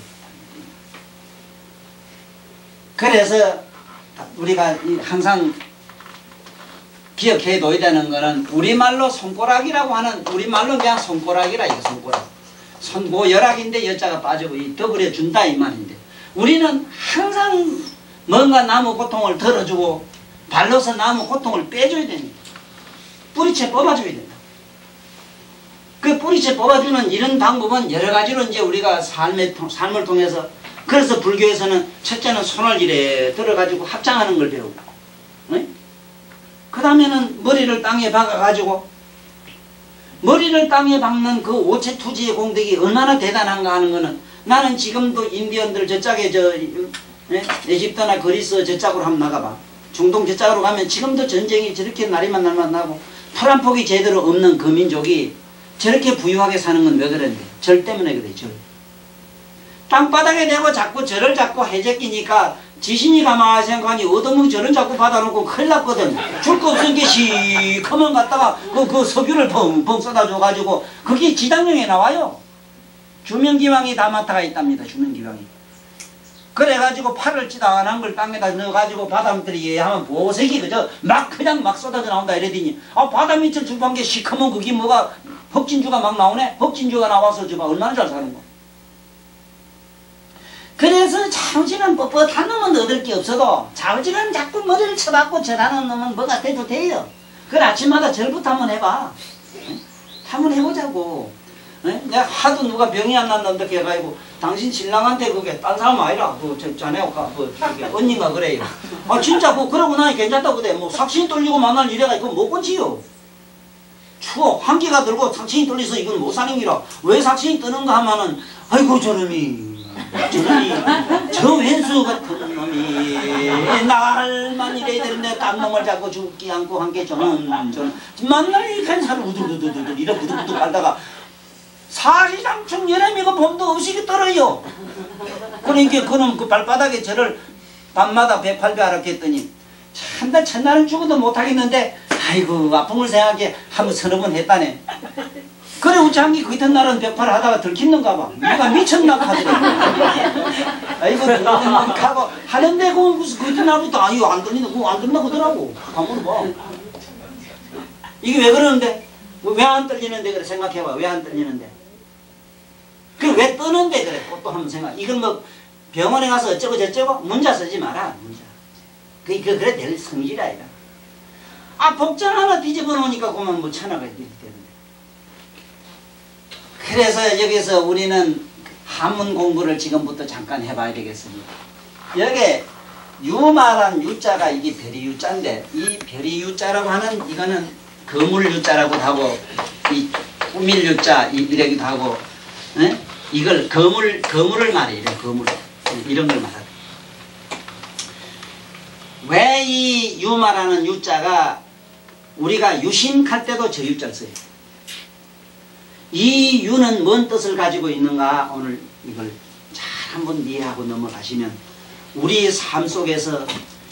그래서 우리가 항상 기억해 둬야 되는 거는 우리말로 손가락이라고 하는 우리말로 그냥 손가락이라 이거 손가락. 뭐 열악인데 여자가 빠지고 이 더블해 준다 이 말인데 우리는 항상 뭔가 나무 고통을 덜어주고 발로서 나무 고통을 빼줘야 됩니다. 뿌리채 뽑아줘야 된다. 그 뿌리채 뽑아주는 이런 방법은 여러 가지로 이제 우리가 삶을 통해서 그래서 불교에서는 첫째는 손을 이래 들어가지고 합장하는 걸 배우고 그 다음에는 머리를 땅에 박아가지고 머리를 땅에 박는 그 오체투지의 공덕이 얼마나 대단한가 하는 거는 나는 지금도 인디언들 저짝에 에집트나 그리스 저짝으로 한번 나가봐. 중동 저짝으로 가면 지금도 전쟁이 저렇게 날이만 날만 나고 풀 한 폭이 제대로 없는 그 민족이 저렇게 부유하게 사는 건 왜 그런데? 절 때문에 그래. 절. 땅바닥에 대고 자꾸 절을 자꾸 해제끼니까 지신이 가만히 생각하니 얻어먹은 절은 자꾸 받아놓고 큰일 났거든. 줄 거 없은 게 시커먼 갖다가 그 석유를 펑펑 쏟아줘가지고 그게 지당령에 나와요. 주명기왕이 다 맡아가 있답니다. 주명기왕이. 그래가지고 팔을 찌다한 걸 땅에다 넣어가지고 바닷물이 하면 보색이 그저 그냥 막 쏟아져 나온다 이러더니 바다 밑을 주판 게 시커먼 그게 뭐가 흑진주가 막 나오네. 흑진주가 나와서 지금 얼마나 잘 사는 거야. 그래서 자우지간 뻣뻣한 놈은 얻을 게 없어도 자우지간 자꾸 머리를 쳐박고 절하는 놈은 뭐가 돼도 돼요. 그걸 아침마다 절부터 한번 해봐. 한번 해보자고. 내가 하도 누가 병이 안 난다는데 해가지고 당신 신랑한테 그게 딴 사람 아니라 자네가 언니가 그래요. 진짜 그러고 나니 괜찮다고 그래. 뭐 삭신이 떨리고 만날 이래가 이거 못 건지요. 추워 환기가 들고 삭신이 떨려서 이건 못 사는 기라. 왜 삭신이 뜨는가 하면은 아이고 저놈이 저 왼수 같은 놈이 날만 이래야 되는데 딴 놈을 자꾸 죽기 않고 한 게 저는 만날 이렇게 살을 우들우들우들 이래 부들부들 갈다가 사시장충 여름이고 봄도 없이 떨어요. 그러니까 그놈 그 발바닥에 저를 밤마다 108배 하라고 했더니 참나 첫날은 죽어도 못하겠는데 아이고 아픔을 생각해 한번 서너 번 했다네. 그래 우창기 그 이튿날은 108 하다가 들키는가 봐. 누가 미쳤나 하더라고. 아이고 하고 하는데 그 무슨 그 이튿날부터 아유 안 들린다 그거 안 들린다 그러더라고. 한번 봐. 이게 왜 그러는데? 왜 안 떨리는데 그래 생각해봐. 왜 안 떨리는데? 그래 왜 뜨는데 그래 또 한번 생각. 이건 뭐 병원에 가서 어쩌고 저쩌고 문자 쓰지 마라. 문자. 그래 될 성질 아니라. 복장 하나 뒤집어 놓으니까 그만 뭐 천하가 이렇게 되는데. 그래서 여기서 우리는 한문 공부를 지금부터 잠깐 해봐야 되겠습니다. 여기 유마란 유자가 이게 별이 유자인데 이 별이 유자라고 하는 이거는 거물 유자라고 하고 이 꾸밀 유자 이러기도 하고 이걸 거물을 말해 이래 거물 이런 걸 말하다. 왜 이 유마라는 유자가 우리가 유신할 때도 저 유자를 써요. 이 유는 뭔 뜻을 가지고 있는가 오늘 이걸 잘 한번 이해하고 넘어가시면 우리 삶 속에서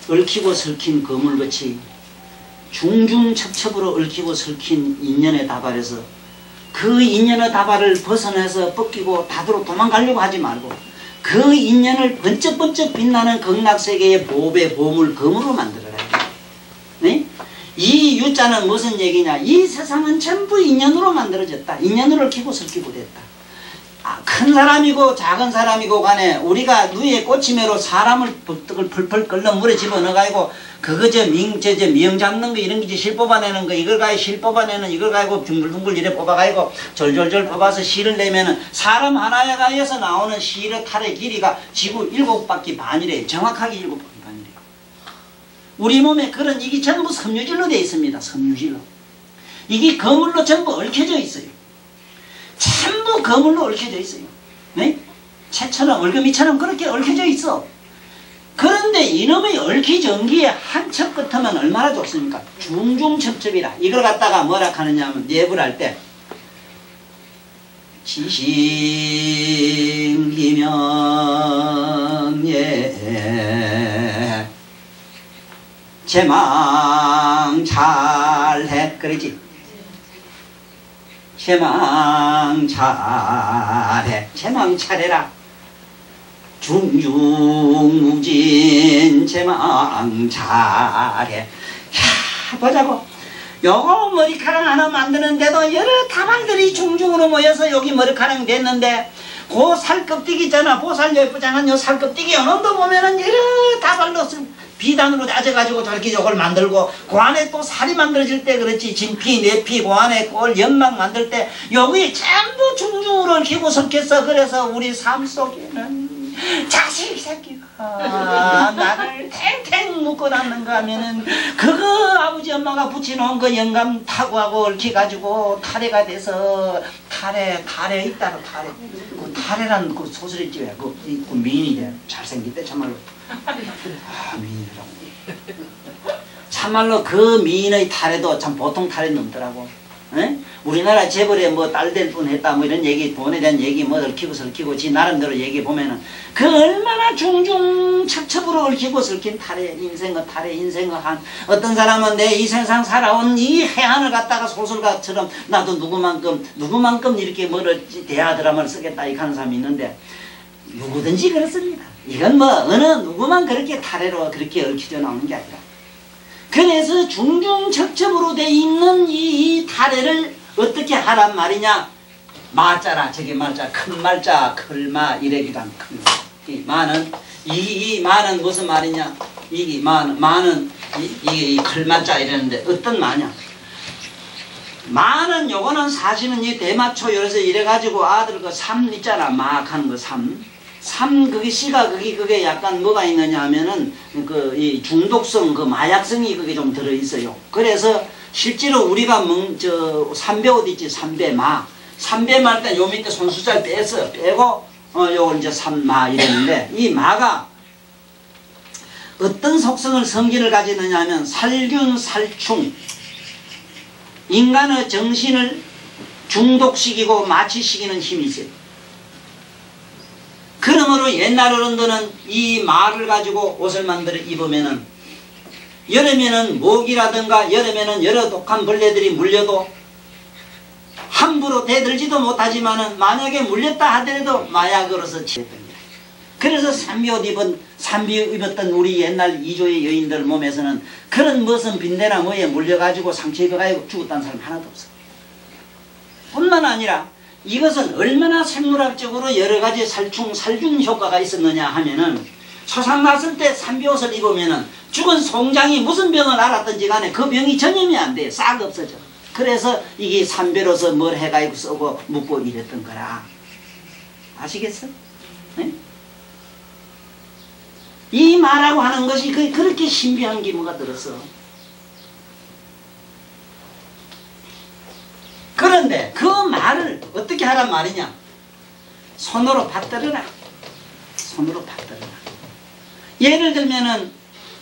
얽히고 설킨 거물같이 중중첩첩으로 얽히고 설킨 인연의 다발에서 그 인연의 다발을 벗어나서 벗기고 다도로 도망가려고 하지 말고 그 인연을 번쩍번쩍 빛나는 극락세계의 보배, 보물, 검으로 만들어라. 네? 이 유자는 무슨 얘기냐. 이 세상은 전부 인연으로 만들어졌다. 인연으로 얽히고 설키고 됐다. 큰 사람이고 작은 사람이고 간에 우리가 누이에 꽂히매로 사람을 펄떡을 펄펄 끓는 물에 집어넣어가지고 그거 미영 잡는 거 이런 게 실 뽑아내는 거 이걸 가지고 실 뽑아내는 이걸 가지고 둥글둥글 이래 뽑아가지고 졸졸졸 뽑아서 실을 내면은 사람 하나에 가해서 나오는 실의 탈의 길이가 지구 7바퀴 반이래요. 정확하게 7바퀴 반이래요. 우리 몸에 그런 이게 전부 섬유질로 되어 있습니다. 섬유질로. 이게 거물로 전부 얽혀져 있어요. 전부 거물로 얽혀져 있어요. 네? 채처럼 얼그미처럼 그렇게 얽혀져 있어. 그런데 이놈의 얽히전기에 한 첩 끝하면 얼마나 좋습니까? 중중첩첩이라. 이걸 갖다가 뭐라 하느냐 하면 예불 할 때 지심기명예 제망 잘해 그러지. 제망 잘해 제망 차례라. 중중무진 제망 잘해. 야, 보자고. 요거 머리카락 하나 만드는데도 여러 다발들이 중중으로 모여서 여기 머리카락이 됐는데 그 살껍데기 있잖아. 보살 예쁘잖아. 요 살껍데기 요놈도 보면은 여러 다발로 비단으로 짜져가지고 저렇게 저걸 만들고 그 안에 또 살이 만들어질 때 그렇지. 진피, 내피, 그 안에 꼴, 연막 만들 때 여기 전부 중중으로 얽히고 섞였어. 그래서 우리 삶 속에는 자식 새끼가 나를 탱탱 묶어 놨는가 하면은 그거 아버지 엄마가 붙여놓은 그 영감 타구하고 얽혀가지고 탈해가 돼서 탈해 있다로 탈해. 그 탈해라는 그 소설이 있지. 그 미인이래. 잘생겼대 참말로. 미인이라고. 참말로 그 미인의 탈해도 참 보통 탈해 넘더라고. 에? 우리나라 재벌에 뭐 딸 될 뻔 했다 뭐 이런 얘기 돈에 대한 얘기 뭐 얽히고 설키고 지 나름대로 얘기 보면은 그 얼마나 중중첩첩으로 얽히고 설킨 탈해 인생의 탈해 인생의 한 어떤 사람은 내 이 세상 살아온 이 해안을 갖다가 소설가처럼 나도 누구만큼 이렇게 뭐를 대하 드라마를 쓰겠다 이렇게 하는 사람이 있는데 누구든지 그렇습니다. 이건 뭐 어느 누구만 그렇게 탈해로 그렇게 얽혀져 나오는 게 아니라 그래서 중중첩첩으로 돼 있는 이 탈해를 어떻게 하란 말이냐. 마자라 저게 말자 큰 말자 클마 이래기도 한 큰 말. 이 마는 이 마는 무슨 말이냐. 이 마는 이 클마자 이랬는데 어떤 마냐. 마는 요거는 사실은 이 대마초 이래서 이래가지고 아들 그 삼 있잖아. 막 하는 거 삼 그게 씨가 그게 약간 뭐가 있느냐 하면은 그 이 중독성 그 마약성이 그게 좀 들어 있어요. 그래서 실제로 우리가 삼배 옷 있지. 삼배마 할 때 요 밑에 손수잘 빼고 요걸 이제 삼마 이랬는데 이 마가 어떤 속성을 성질을 가지느냐 하면 살균 살충 인간의 정신을 중독시키고 마취시키는 힘이 있어요. 그러므로 옛날 어른들은 이 말을 가지고 옷을 만들어 입으면은 여름에는 모기라든가 여름에는 여러 독한 벌레들이 물려도 함부로 대들지도 못하지만은 만약에 물렸다 하더라도 마약으로서 취했답니다. 그래서 삼비 입었던 우리 옛날 이조의 여인들 몸에서는 그런 무슨 빈대나 뭐에 물려가지고 상처 입어가지고 죽었다는 사람 하나도 없어. 뿐만 아니라 이것은 얼마나 생물학적으로 여러가지 살균 효과가 있었느냐 하면은 소상났을 때 삼비옷을 입으면은 죽은 송장이 무슨 병을 앓았든지 간에 그 병이 전염이 안 돼. 싹 없어져. 그래서 이게 삼배로서 뭘 해가지고 쓰고 묻고 이랬던 거라. 아시겠어? 네? 이 말하고 하는 것이 그렇게 신비한 기모가 들었어. 그런데 그 말을 어떻게 하란 말이냐. 손으로 받들어라. 손으로 받들어라. 예를 들면은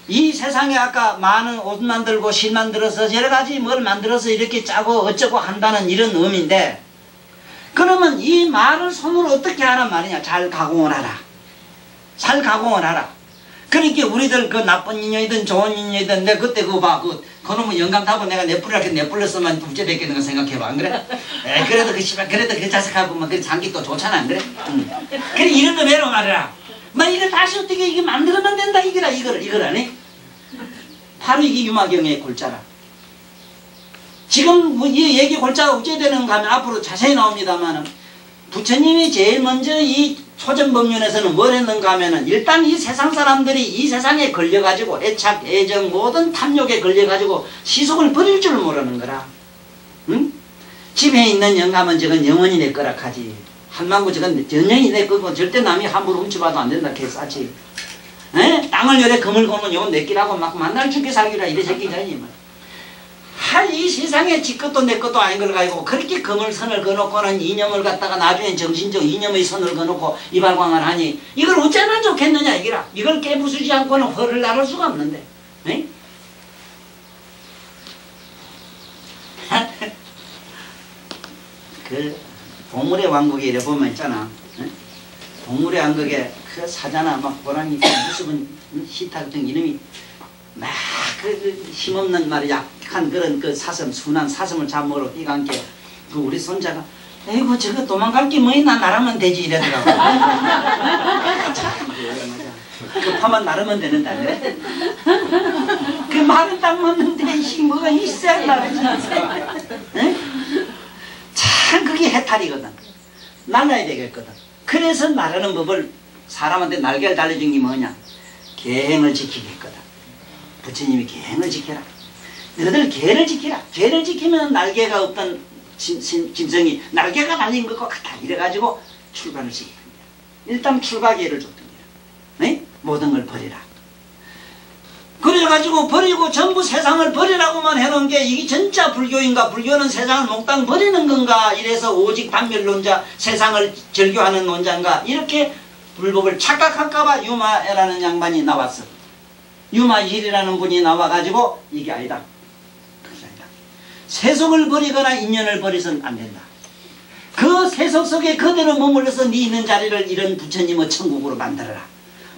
이 세상에 아까 많은 옷 만들고 실 만들어서 여러가지 뭘 만들어서 이렇게 짜고 어쩌고 한다는 이런 의미인데 그러면 이 말을 손으로 어떻게 하란 말이냐. 잘 가공을 하라. 잘 가공을 하라. 그러니까 우리들 그 나쁜 인연이든 좋은 인연이든 내가 그때 그놈의 영감 타고 내가 내뿔렸으면 둘째 뵙겠는 거 생각해봐. 안 그래? 그래도 그래도 그 자식하고 뭐 그 장기 또 좋잖아. 안 그래? 그래 이런 거 매로 말해라. 뭐 이걸 다시 어떻게 이게 만들어만 된다 이걸 안 해? 바로 이게 유마경의 골자라. 지금 이 얘기 골자가 어째 되는가 하면 앞으로 자세히 나옵니다만은 부처님이 제일 먼저 이 초전법륜에서는 뭘 했는가 하면은 일단 이 세상 사람들이 이 세상에 걸려가지고 애착, 애정, 모든 탐욕에 걸려가지고 시속을 버릴 줄 모르는 거라. 응? 집에 있는 영감은 저건 영원히 내 거라 하지. 한망구 저건 전영이 내 거고 절대 남이 함부로 훔쳐봐도 안 된다 개싸지. 땅을 열에 금을 거면 요건 내 끼라고 막 만날 죽게 살기라 이래 새끼자니. 이 세상에 지 것도 내 것도 아닌 걸 가지고 그렇게 금을 선을 그어놓고는 이념을 갖다가 나중엔 정신적 이념의 선을 그어놓고 이발광을 하니 이걸 어쩌나 좋겠느냐 이기라. 이걸 깨부수지 않고는 허를 나를 수가 없는데. 에? 그 동물의 왕국에 이래 보면 있잖아. 에? 동물의 왕국에 그 사자나 막 호랑이 무슨 히타 같은 이름이 막 그 힘없는 말이 약한 그런 그 사슴 순한 사슴을 잡먹으러 뛰간 게 그 우리 손자가 에이구 저거 도망갈 게 뭐 있나 나라면 되지 이러더라고. 급하면 나르면 되는데 그래? 그 말은 딱 맞는데 이 뭐가 있어야 나르지. 참 그게 해탈이거든. 날라야 되겠거든. 그래서 나르는 법을 사람한테 날개를 달려준 게 뭐냐? 계행을 지키겠거든. 부처님이 계행을 지켜라. 너희들 계를 지키라. 계를 지키면 날개가 없던 짐승이 날개가 달린 것과 같아. 이래가지고 출발을 시킵니다. 일단 출가기회를 줬답니다. 네? 모든 걸 버리라. 그래가지고 버리고 전부 세상을 버리라고만 해놓은 게 이게 진짜 불교인가? 불교는 세상을 몽땅 버리는 건가? 이래서 오직 단멸론자, 세상을 절교하는 논자인가? 이렇게 불법을 착각할까봐 유마라는 양반이 나왔어. 유마일이라는 분이 나와가지고 이게 아니다. 그게 아니다. 세속을 버리거나 인연을 버리서는 안 된다. 그 세속 속에 그대로 머물러서 네 있는 자리를 이런 부처님의 천국으로 만들어라.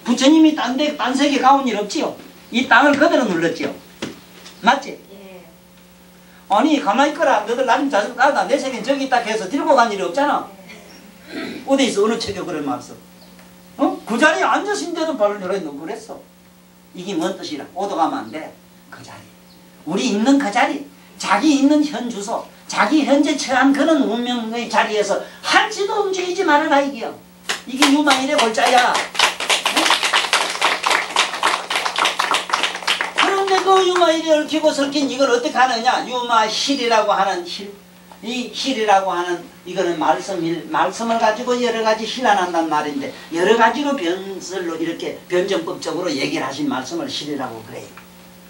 부처님이 딴 세계 가온 일 없지요. 이 땅을 그대로 눌렀지요. 맞지? 예. 아니 가만히 있거라. 너들 나름 자식 나다 내 세계는 저기 있다 해서 들고 간 일이 없잖아. 어디 있어? 어느 책에 그런 말 써? 그 자리에 앉으신데도 발을 열어놓고 그랬어. 이게 뭔 뜻이라? 오도가면 안 돼. 그 자리. 우리 있는 그 자리. 자기 있는 현 주소. 자기 현재 처한 그런 운명의 자리에서 한치도 움직이지 말아라 이게요. 이게 유마일의 골자야. 그런데 그 유마일이 얽히고 설킨 이걸 어떻게 하느냐? 유마힐이라고 하는 힐. 이 힐이라고 하는 이거는 말씀을 가지고 여러 가지 힐안한단 말인데 여러 가지로 변설로 이렇게 변정법적으로 얘기를 하신 말씀을 힐이라고 그래요.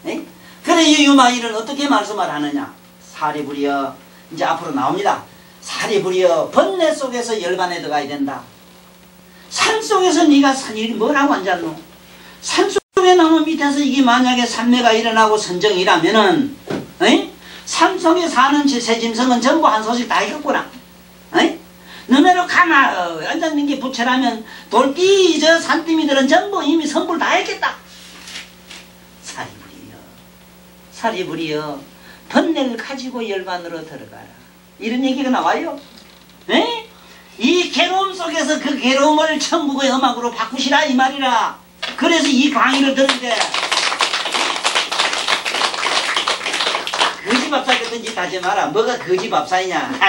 에? 그래 이 유마일은 어떻게 말씀을 하느냐? 사리부리여 이제 앞으로 나옵니다. 사리부리여 번뇌 속에서 열반에 들어가야 된다. 산 속에서 네가 산이 뭐라고 앉았노? 산 속에 나무 밑에서 이게 만약에 산매가 일어나고 선정이라면은 에? 산속에 사는 새짐승은 전부 한 소식 다 읽었구나. 너네로 가나 앉아있는 게 부처라면 돌띠 저 산띠미들은 전부 이미 선불 다 했겠다. 사리부리여 번뇌를 가지고 열반으로 들어가라. 이런 얘기가 나와요. 이 괴로움 속에서 그 괴로움을 천국의 음악으로 바꾸시라 이 말이라. 그래서 이 강의를 듣는데 거지밥사 같은 짓 하지 마라. 뭐가 거지밥사이냐.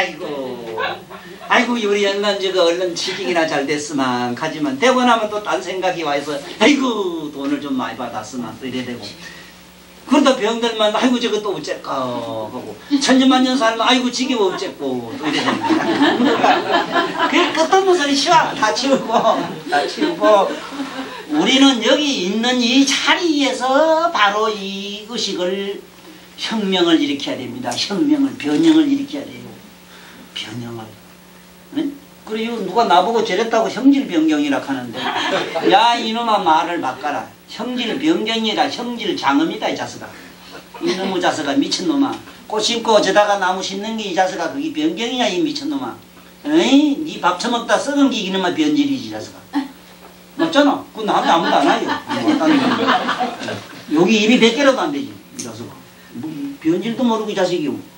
아이고 우리 연난 저거 얼른 취직이나 잘 됐으면 가지만 되고 나면 또 딴 생각이 와서 아이고 돈을 좀 많이 받았으면 또 이래 되고 그러다 병들면 아이고 저거 또 어째까 하고 천년만년 살면 아이고 지겨워 어째고 또 이래 됩니다. 그게 끝없는 소리 쉬워. 다 치우고 우리는 여기 있는 이 자리에서 바로 이 의식을 혁명을 일으켜야 됩니다. 변형을 일으켜야 돼요. 변형을. 그리고 누가 나보고 저랬다고 형질변경이라 하는데 야 이놈아 말을 바꿔라. 형질변경이라 형질장엄이다 이 자식아. 이놈의 자식아 미친놈아. 꽃 심고 저다가 나무 심는 게 이 자식아 그게 변경이냐 이 미친놈아. 에이 니 밥 처먹다 썩은 게 이놈아 변질이지 이 자식아. 맞잖아. 그거 나한테 아무도 안 하요. 여기 입이 100개라도 안 되지 이 자식아. 뭐 변질도 모르고 이 자식이요.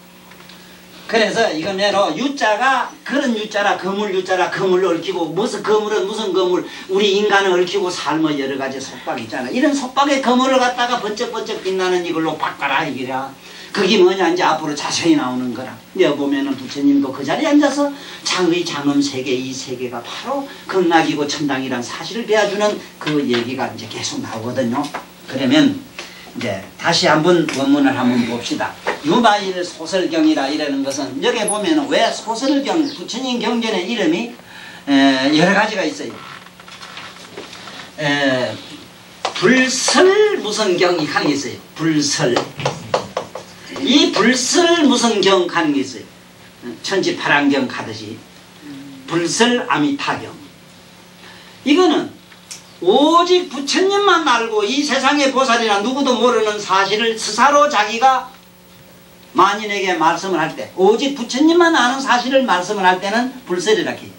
그래서 이거면 유자가 그런 유자라 거물 유자라 거물을 얽히고 무슨 거물은 무슨 거물 우리 인간을 얽히고 삶의 여러 가지 속박 있잖아. 이런 속박의 거물을 갖다가 번쩍번쩍 빛나는 이걸로 바꿔라 이기라. 그게 뭐냐 이제 앞으로 자세히 나오는 거라. 여기 보면은 부처님도 그 자리에 앉아서 장의 장엄 세계 이 세계가 바로 극락이고 천당이란 사실을 배워주는 그 얘기가 이제 계속 나오거든요. 그러면 이제 다시 한번 원문을 한번 봅시다. 유마일 소설경이라 이라는 것은 여기 보면은 왜 소설경 부처님 경전의 이름이 여러 가지가 있어요. 불설 무슨 경이 하는 게 있어요. 불설. 이 불설 무슨 경 하는 게 있어요. 천지파랑경 가듯이 불설 아미타경. 이거는 오직 부처님만 알고 이 세상의 보살이나 누구도 모르는 사실을 스사로 자기가 만인에게 말씀을 할 때, 오직 부처님만 아는 사실을 말씀을 할 때는 불설이라 해요.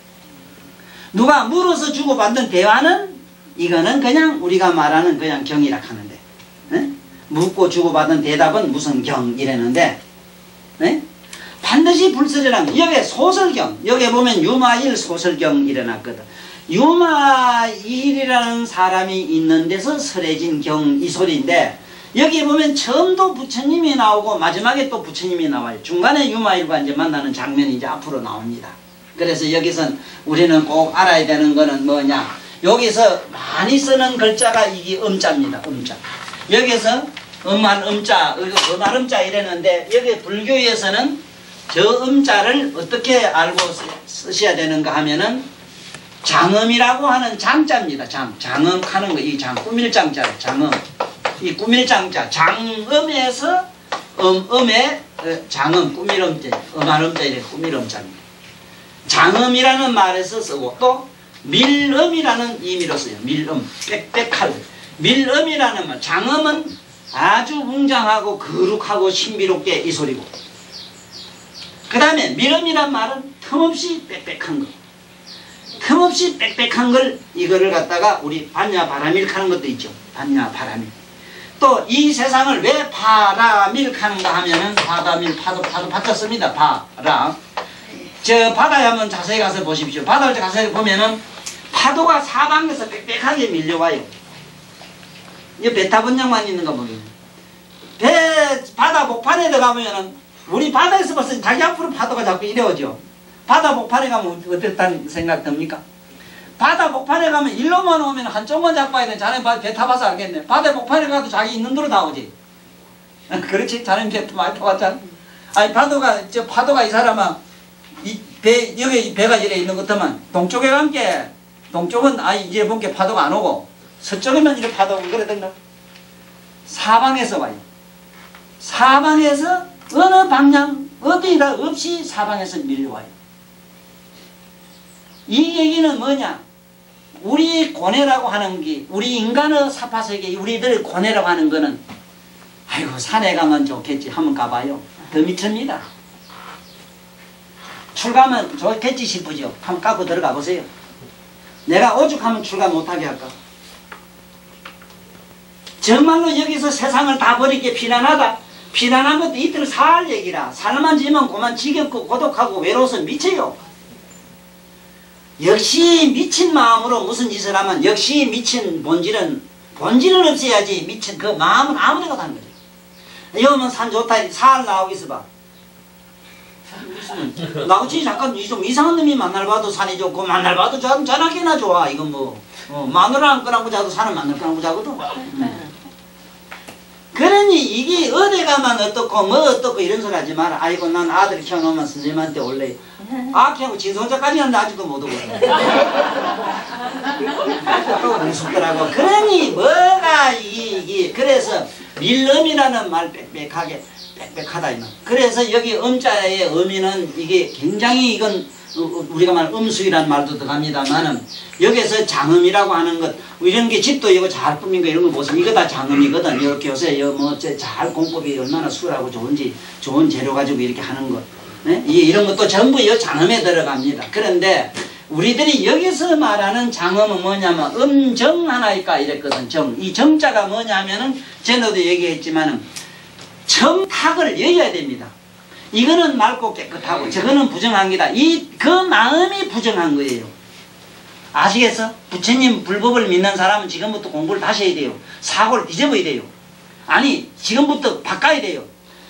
누가 물어서 주고받는 대화는 이거는 그냥 우리가 말하는 그냥 경이라 하는데, 네? 묻고 주고받은 대답은 무슨 경 이랬는데, 네? 반드시 불설이라는 여기 소설경, 여기 보면 유마일 소설경 일어났거든. 유마일이라는 사람이 있는 데서 설해진 경 이 소리인데, 여기 보면 처음도 부처님이 나오고 마지막에 또 부처님이 나와요. 중간에 유마일과 이제 만나는 장면이 이제 앞으로 나옵니다. 그래서 여기선 우리는 꼭 알아야 되는 거는 뭐냐, 여기서 많이 쓰는 글자가 이게 음자입니다. 음자. 여기서 음한 음자, 음한 음자 이랬는데, 여기 불교에서는 저 음자를 어떻게 알고 쓰셔야 되는가 하면은 장음이라고 하는 장자입니다. 장음 하는 거, 이 장, 꾸밀장자, 장음. 이 꾸밀장자, 장음에서 음의 장음, 꾸밀음자, 음한 음자 이래 꾸밀음자입니다. 장음이라는 말에서 쓰고 또 밀음이라는 의미로 써요. 밀음, 빽빽할. 밀음이라는 말, 장음은 아주 웅장하고 거룩하고 신비롭게 이 소리고, 그 다음에 밀음이란 말은 틈없이 빽빽한 거. 틈없이 빽빽한 걸, 이거를 갖다가 우리 반야바라밀 하는 것도 있죠. 반야바라밀. 또 이 세상을 왜 바라밀 하는가 하면은 바다밀, 파도 받쳤습니다. 바라. 저 바다에 한번 자세히 가서 보십시오. 바다를 가서 보면은 파도가 사방에서 빽빽하게 밀려와요. 이 배 타본 양만 있는가 모르겠네. 바다 복판에 들어가면은, 우리 바다에서 봤을 때 자기 앞으로 파도가 자꾸 이래오죠. 바다 복판에 가면 어땠다는 생각 듭니까? 바다 복판에 가면 일로만 오면 한쪽만 잡고 봐야 돼. 자네 배 타봐서 알겠네. 바다 복판에 가도 자기 있는 대로 나오지. 그렇지? 자네 배 많이 타봤잖아. 아니, 파도가 이 사람아, 여기 배가 이래 있는 것 같으면 동쪽에 간 게, 동쪽은 이제 본 게 파도가 안 오고, 서쪽에만 이렇게 파도가 그러던가. 사방에서 와요. 사방에서 어느 방향, 어디가 없이 사방에서 밀려와요. 이 얘기는 뭐냐? 우리 고뇌라고 하는 게, 우리 인간의 사파세계, 우리들 고뇌라고 하는 거는, 아이고, 산에 가면 좋겠지. 한번 가봐요. 더 미칩니다. 출가하면 좋겠지 싶으죠. 한번 까고 들어가 보세요. 내가 오죽하면 출가 못하게 할까? 정말로 여기서 세상을 다 버리게 피난하다. 피난한 것도 이틀 살 얘기라. 살만 지면 그만 지겹고 고독하고 외로워서 미쳐요. 역시 미친 마음으로 무슨 짓을 하면 역시 미친 본질은 없애야지. 미친 그 마음은 아무데나 가는 거죠. 여기 오면 산 좋다. 살 나오고 있어봐. 나그치 잠깐 좀 이상한 놈이 만날 봐도 산이 좋고, 만날 봐도 전화기나 좋아. 이건 뭐 마누라 안 꺼내고 자도 산은 마누라 꺼내고 자거든. 그러니 이게 어디 가면 어떻고 뭐 어떻고 이런 소리 하지 마라. 아이고, 난 아들 키워놓으면 선생님한테 원래 키우고 진성자까지 하는데 아직도 못 오고 무섭더라고. 그러니 뭐가 이게 그래서 밀음이라는 말 빽빽하다 이 말. 그래서 여기 음자의 의미는 이게 굉장히, 이건 우리가 말하는 음수이라는 말도 들어갑니다만은, 여기서 장음이라고 하는 것, 이런 게 집도 이거 잘 꾸민 거 이런 거 보세요. 이거 다 장음이거든. 이렇게 요새 잘 공법이 얼마나 수월하고 좋은지, 좋은 재료 가지고 이렇게 하는 것, 네? 이런 것도 전부 이 장음에 들어갑니다. 그런데 우리들이 여기서 말하는 장음은 뭐냐면 음정 하나일까 이랬거든. 이 정자가 뭐냐면은 전에도 얘기했지만은 청탁을 여어야 됩니다. 이거는 맑고 깨끗하고 저거는 부정한 게다. 그 마음이 부정한 거예요. 아시겠어? 부처님 불법을 믿는 사람은 지금부터 공부를 다시 해야 돼요. 사고를 뒤집어야 돼요. 아니, 지금부터 바꿔야 돼요.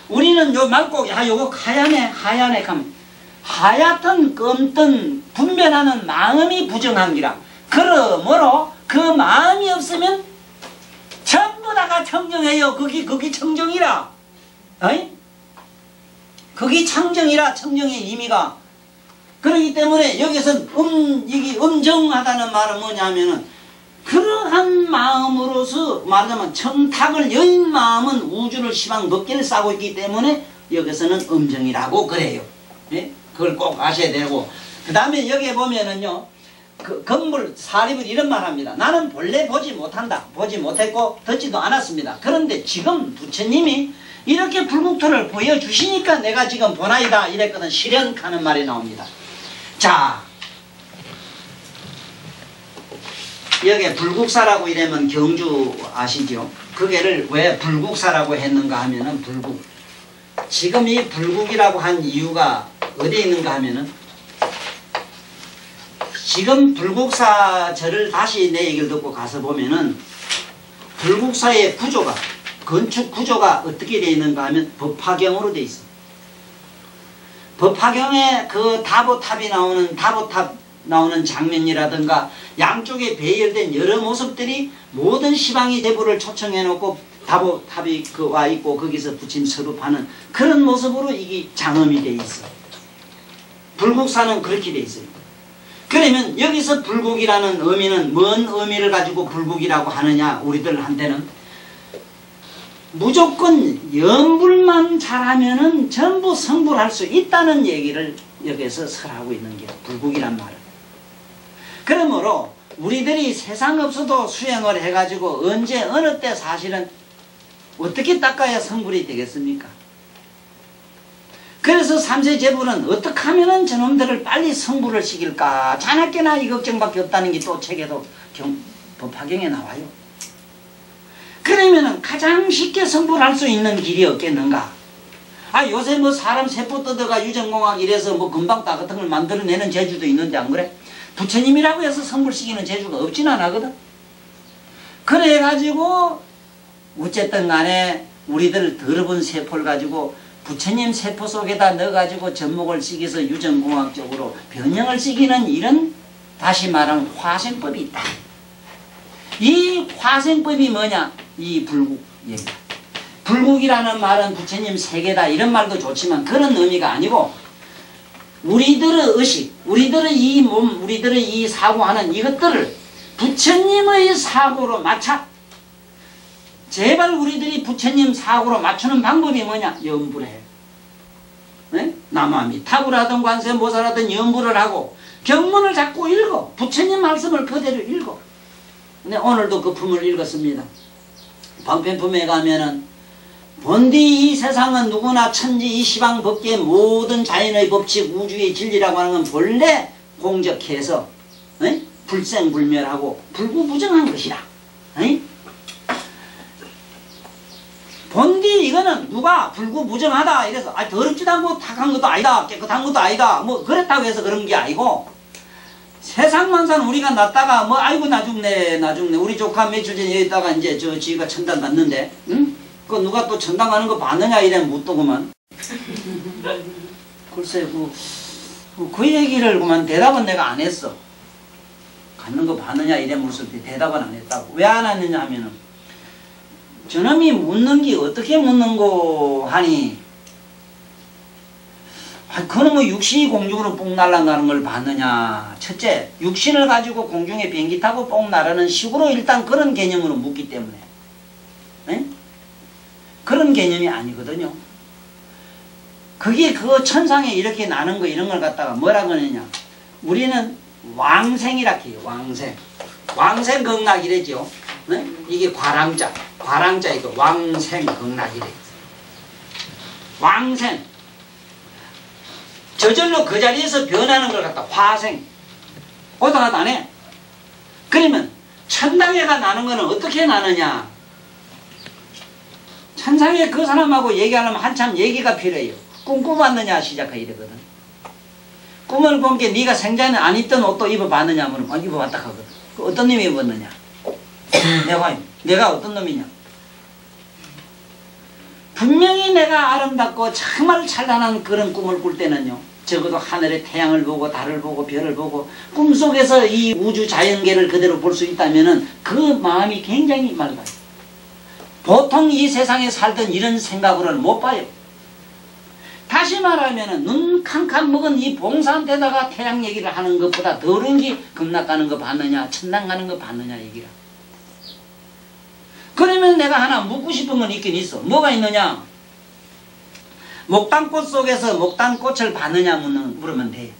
우리는 요 말고 야 요거 하얀에 가면 하얗든 검든 분별하는 마음이 부정한기라. 그러므로 그 마음이 없으면 전부 다가 청정해요. 그게 청정이라. 어이? 그게 청정이라. 청정의 의미가. 그렇기 때문에 여기서 이게 음정하다는 말은 뭐냐면은 그러한 마음으로서 말하자면 청탁을 여인 마음은 우주를 시방 벗기를 싸고 있기 때문에 여기서는 음정이라고 그래요. 예? 그걸 꼭 아셔야 되고, 그 다음에 여기에 보면은요, 그 건물 사립을 이런 말 합니다. 나는 본래 보지 못한다. 보지 못했고 듣지도 않았습니다. 그런데 지금 부처님이 이렇게 불국토를 보여주시니까 내가 지금 보나이다 이랬거든. 실현하는 말이 나옵니다. 자, 여기에 불국사라고 이러면 경주 아시죠? 그게를 왜 불국사라고 했는가 하면은 불국. 지금 이 불국이라고 한 이유가 어디에 있는가 하면은 지금 불국사절을 다시 내 얘기를 듣고 가서 보면은 불국사의 구조가 건축 구조가 어떻게 되어 있는가 하면 법화경으로 되어 있어. 법화경에 그 다보탑이 나오는 장면이라든가 양쪽에 배열된 여러 모습들이 모든 시방이 대부를 초청해 놓고 다보탑이 와 있고 거기서 부침 서룹하는 그런 모습으로 이게 장엄이 되어 있어. 불국사는 그렇게 되어 있어요. 그러면 여기서 불국이라는 의미는 뭔 의미를 가지고 불국이라고 하느냐, 우리들한테는 무조건 염불만 잘하면은 전부 성불할 수 있다는 얘기를 여기서 설하고 있는 게 불국이란 말은. 그러므로 우리들이 세상 없어도 수행을 해가지고 언제 어느 때 사실은 어떻게 닦아야 성불이 되겠습니까? 그래서 삼세제부는 어떻게 하면은 저놈들을 빨리 성불을 시킬까 자나깨나 이 걱정밖에 없다는 게 또 책에도 법화경에 나와요. 그러면은 가장 쉽게 성불할 수 있는 길이 없겠는가? 아, 요새 뭐 사람 세포 뜯어가 유전공학 이래서 뭐 금방 따 같은 걸 만들어내는 재주도 있는데 안 그래? 부처님이라고 해서 성불시키는 재주가 없진 않거든. 그래가지고 어쨌든 간에 우리들 더러운 세포를 가지고 부처님 세포 속에다 넣어가지고 접목을 시켜서 유전공학적으로 변형을 시키는 이런 다시 말하면 화생법이 있다. 이 화생법이 뭐냐? 이 불국 얘기다. 불국이라는 말은 부처님 세계다 이런 말도 좋지만 그런 의미가 아니고 우리들의 의식, 우리들의 이 몸, 우리들의 이 사고하는 이것들을 부처님의 사고로 맞춰. 제발 우리들이 부처님 사고로 맞추는 방법이 뭐냐? 염불해. 네? 남아미타불 하든 관세음보살 하든 염불을 하고 경문을 자꾸 읽어. 부처님 말씀을 그대로 읽어. 근데 오늘도 그 품을 읽었습니다. 방편품에 가면은 본디 이 세상은 누구나 천지 이 시방 법계의 모든 자연의 법칙 우주의 진리라고 하는 건 본래 공적해서 네? 불생불멸하고 불구부정한 것이다. 네? 본디 이거는 누가 불구부정하다 이래서 더럽지도 않고 탁한 것도 아니다 깨끗한 것도 아니다 뭐 그렇다고 해서 그런 게 아니고 세상만산 우리가 났다가 뭐 아이고 나 죽네 우리 조카 며칠 전에 여기다가 이제 저 지가 천당 갔는데 응? 그 누가 또 천당 가는 거 봤느냐 이래 묻더구만. 글쎄 그 얘기를 그만 대답은 내가 안 했어. 가는 거 봤느냐 이래 물었을 때 대답은 안 했다고. 왜 안 했느냐 하면은 저놈이 묻는 게 어떻게 묻는 거 하니 그는 뭐 육신이 공중으로 뽕 날아가는 걸 봤느냐. 첫째, 육신을 가지고 공중에 비행기 타고 뽕 나르는 식으로 일단 그런 개념으로 묻기 때문에 네? 그런 개념이 아니거든요. 그게 그 천상에 이렇게 나는 거 이런 걸 갖다가 뭐라 그러느냐. 우리는 왕생이라 해요. 왕생극락 이래죠. 네? 이게 과랑자 이거 왕생극락이래. 왕생 저절로 그 자리에서 변하는 걸 갖다 화생 오다가도 안 해. 그러면 천당에가 나는 거는 어떻게 나느냐. 천상에 그 사람하고 얘기하려면 한참 얘기가 필요해요. 꿈 꾸봤느냐 시작하 이러거든. 꿈을 본 게 네가 생전에 안 입던 옷도 입어봤느냐 하면 입어봤다 하거든. 그 어떤 놈이 입었느냐. 내가 어떤 놈이냐. 분명히 내가 아름답고 정말 찬란한 그런 꿈을 꿀 때는요, 적어도 하늘의 태양을 보고 달을 보고 별을 보고 꿈속에서 이 우주 자연계를 그대로 볼 수 있다면 그 마음이 굉장히 맑아요. 보통 이 세상에 살던 이런 생각으로는 못 봐요. 다시 말하면 눈 캄캄 먹은 이 봉사한테다가 태양 얘기를 하는 것보다 더 어려운 게 극락 가는 거 봤느냐 천당 가는 거 봤느냐 얘기라. 그러면 내가 하나 묻고 싶은 건 있긴 있어. 뭐가 있느냐? 목단꽃 속에서 목단꽃을 봤느냐 물으면 돼. 에?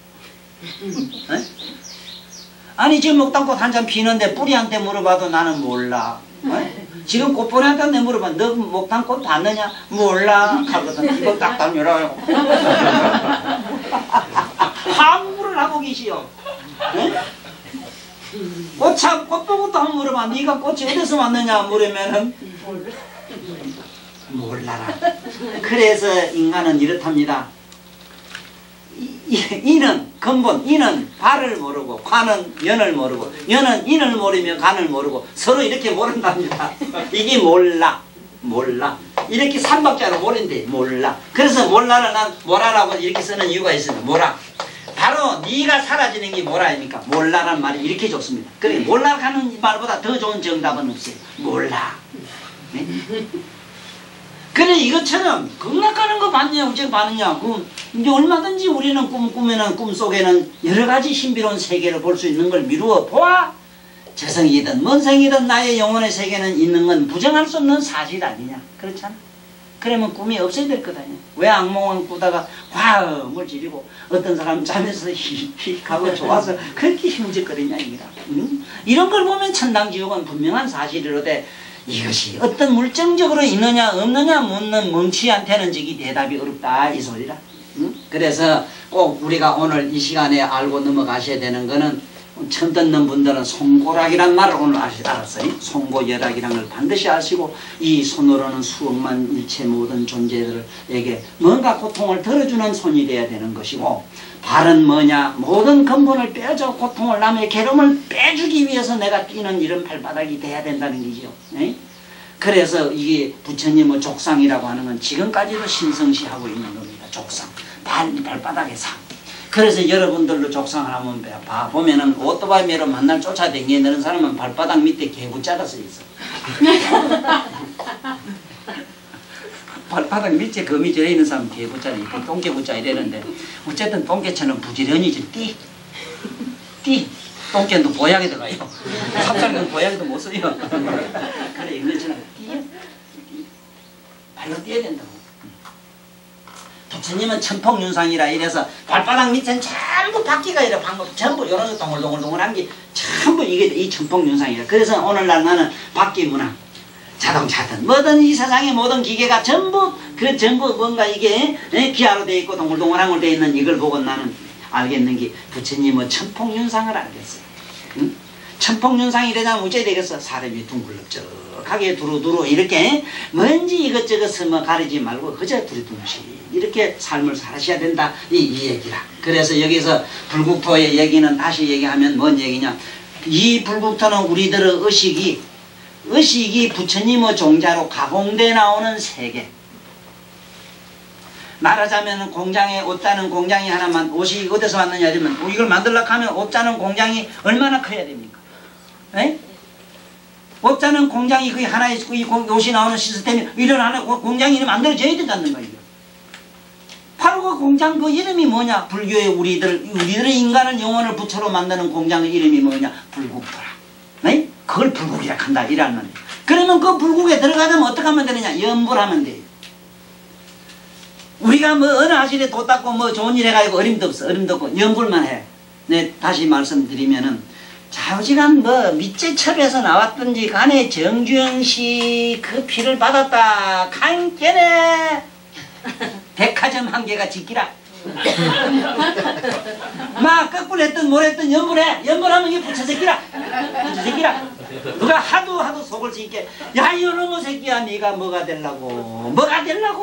아니 지금 목단꽃 한참 피는데 뿌리한테 물어봐도 나는 몰라. 에? 지금 꽃뿌리한테 내 물어봐. 너 목단꽃 봤느냐? 몰라 하거든. 이거 딱 다녀라. 항구를 하고 계시오. 꽃보고도 한번 물어봐. 네가 꽃이 어디서 왔느냐 물으면은 몰라라. 그래서 인간은 이렇답니다. 이는 근본, 이는 발을 모르고 관은 연을 모르고 연은 인을 모르며 간을 모르고 서로 이렇게 모른답니다. 이게 몰라 이렇게 삼박자로 모른대. 몰라. 그래서 몰라를 난 뭐라라고 이렇게 쓰는 이유가 있습니다. 뭐라. 바로 네가 사라지는 게 뭐라 아닙니까? 몰라란 말이 이렇게 좋습니다. 그래 몰라 하는 말보다 더 좋은 정답은 없어요. 몰라. 네? 그래 이것처럼 극락 가는 거 봤냐 어째 봤느냐. 이제 얼마든지 우리는 꾸면은 꿈속에는 여러 가지 신비로운 세계를 볼 수 있는 걸 미루어 보아. 저성이든 먼생이든 나의 영혼의 세계는 있는 건 부정할 수 없는 사실 아니냐. 그렇잖아. 그러면 꿈이 없어야 될 거다. 왜 악몽을 꾸다가 화음을 지르고 어떤 사람 잠에서 휙휙 하고 좋아서 그렇게 힘적거리냐 이거라. 응? 이런 걸 보면 천당지옥은 분명한 사실이로되 이것이 어떤 물정적으로 있느냐 없느냐 묻는 멍치한테는 저기 대답이 어렵다 이 소리라. 응? 그래서 꼭 우리가 오늘 이 시간에 알고 넘어가셔야 되는 거는 처음 듣는 분들은 송고락이란 말을 오늘 알았어요. 송고열악이란 걸 반드시 아시고 이 손으로는 수억만 일체 모든 존재들에게 뭔가 고통을 덜어주는 손이 돼야 되는 것이고 발은 뭐냐 모든 근본을 빼줘 고통을 남의 괴로움을 빼주기 위해서 내가 뛰는 이런 발바닥이 돼야 된다는 거죠. 네? 그래서 이게 부처님의 족상이라고 하는 건 지금까지도 신성시하고 있는 겁니다. 족상 발바닥의 상. 그래서 여러분들도 족상을 한번 보면은 오토바이 매로 만날 쫓아다니는 사람은 발바닥 밑에 개구자가 써 있어. 발바닥 밑에 금이 들어있는 사람은 개구자, 똥개구자 이랬는데 어쨌든 똥개처럼 부지런히 좀 띠. 똥개도 보약에 들어가요. 삽살은 보약에도 못 써요. 그래 이것처럼 띠. 발로 뛰어야 된다고. 부처님은 천폭윤상이라 이래서 발바닥 밑에는 전부 바퀴가 이래 방금 전부 이런 거 동글동글동글한 게 전부 이게 이 천폭윤상이라. 그래서 오늘날 나는 바퀴 문화 자동차든 뭐든 이 세상의 모든 기계가 전부 전부 뭔가 이게 기아로 돼 있고 동글동글한 걸 돼 있는 이걸 보고 나는 알겠는 게 부처님은 천폭윤상을 알겠어요. 응? 천폭윤상이라면 어째 되겠어? 사람이 둥글럭적하게 두루두루 이렇게 뭔지 이것저것 뭐 가리지 말고 그저 두루두루씩 이렇게 삶을 살아셔야 된다 이 얘기라. 그래서 여기서 불국토의 얘기는 다시 얘기하면 뭔 얘기냐. 이 불국토는 우리들의 의식이 부처님의 종자로 가공돼 나오는 세계. 말하자면 공장에 옷 자는 공장이 하나만 옷이 어디서 왔느냐 하면 이걸 만들려고 하면 옷 자는 공장이 얼마나 커야 됩니까? 에? 옷 자는 공장이 거의 하나 있고 이 옷이 나오는 시스템이 이런 하나 공장이 만들어져야 된다는 거예요. 바로 그 공장 그 이름이 뭐냐? 불교의 우리들의 인간을 영혼을 부처로 만드는 공장의 이름이 뭐냐? 불국토라. 네? 그걸 불국이라 한다 이라는. 그러면 그 불국에 들어가려면 어떻게 하면 되느냐? 염불하면 돼요. 우리가 뭐 어느 하실에 도 닦고 뭐 좋은 일 해가지고 어림도 없어. 어림도 없고 염불만 해. 네, 다시 말씀드리면은 좌우지간 뭐 밑제첩에서 나왔던지 간에 정주영씨 그 피를 받았다 간께네 백화점 한 개가 지키라. 막 거꾸로 했든 뭘 했든 염불해. 염불하면 이게 부처새끼라. 부처새끼라. 누가 하도 속을 수있게 야 이놈의 새끼야 네가 뭐가 되려고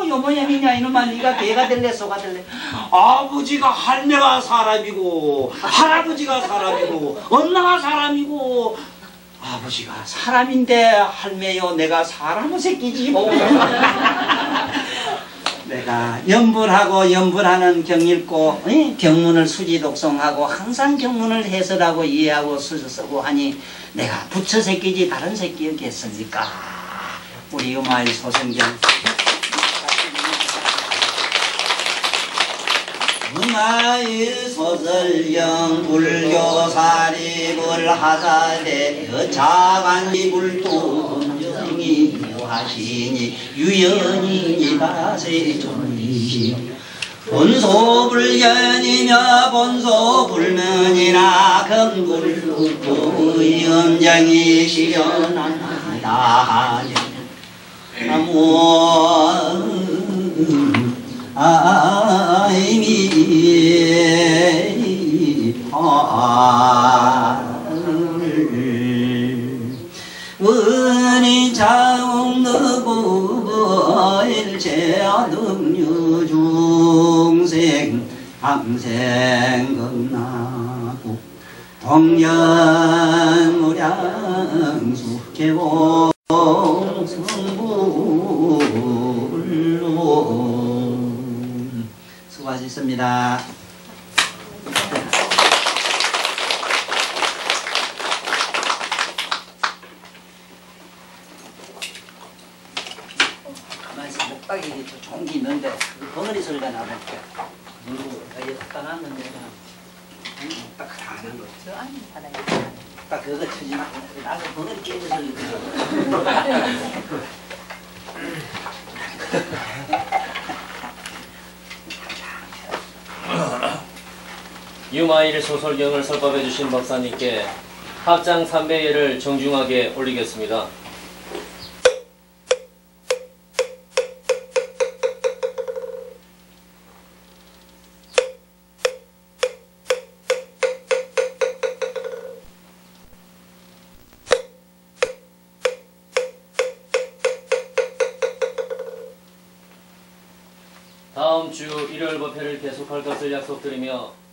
요 모양이냐 이놈아 네가 개가 될래 소가 될래. 아버지가 할매가 사람이고 할아버지가 사람이고 엄마가 사람이고 아버지가 사람인데 할매요 내가 사람의 새끼지 뭐. 내가 연불하고 연불하는 경읽고 경문을 수지독송하고 항상 경문을 해설하고 이해하고 쓰고 하니 내가 부처 새끼지 다른 새끼였겠습니까? 우리 유마일 소생경 유마일 소설경 불교사리불 하사대 여차관이 불도전정이 하시니 유연이니 다세존이시 본소불견이며 본소불면이나 금불루의 염장이 실현하나이다 일체아등류 중생 항생 건나고 동년무량수 계공 성불로 수고하셨습니다. 목박이 저 종기 있는데 그 벙어리 소리가 나니까 여기 갖다 놨는데 딱 가능한 거. 저 안에 바닥에. 딱 그거 치지 마. 나도 벙어리 깨는 소리 들어. 유마일 소설경을 설법해 주신 법사님께 합장 3배예를 정중하게 올리겠습니다. 다음 주 일요일 법회를 계속할 것을 약속드리며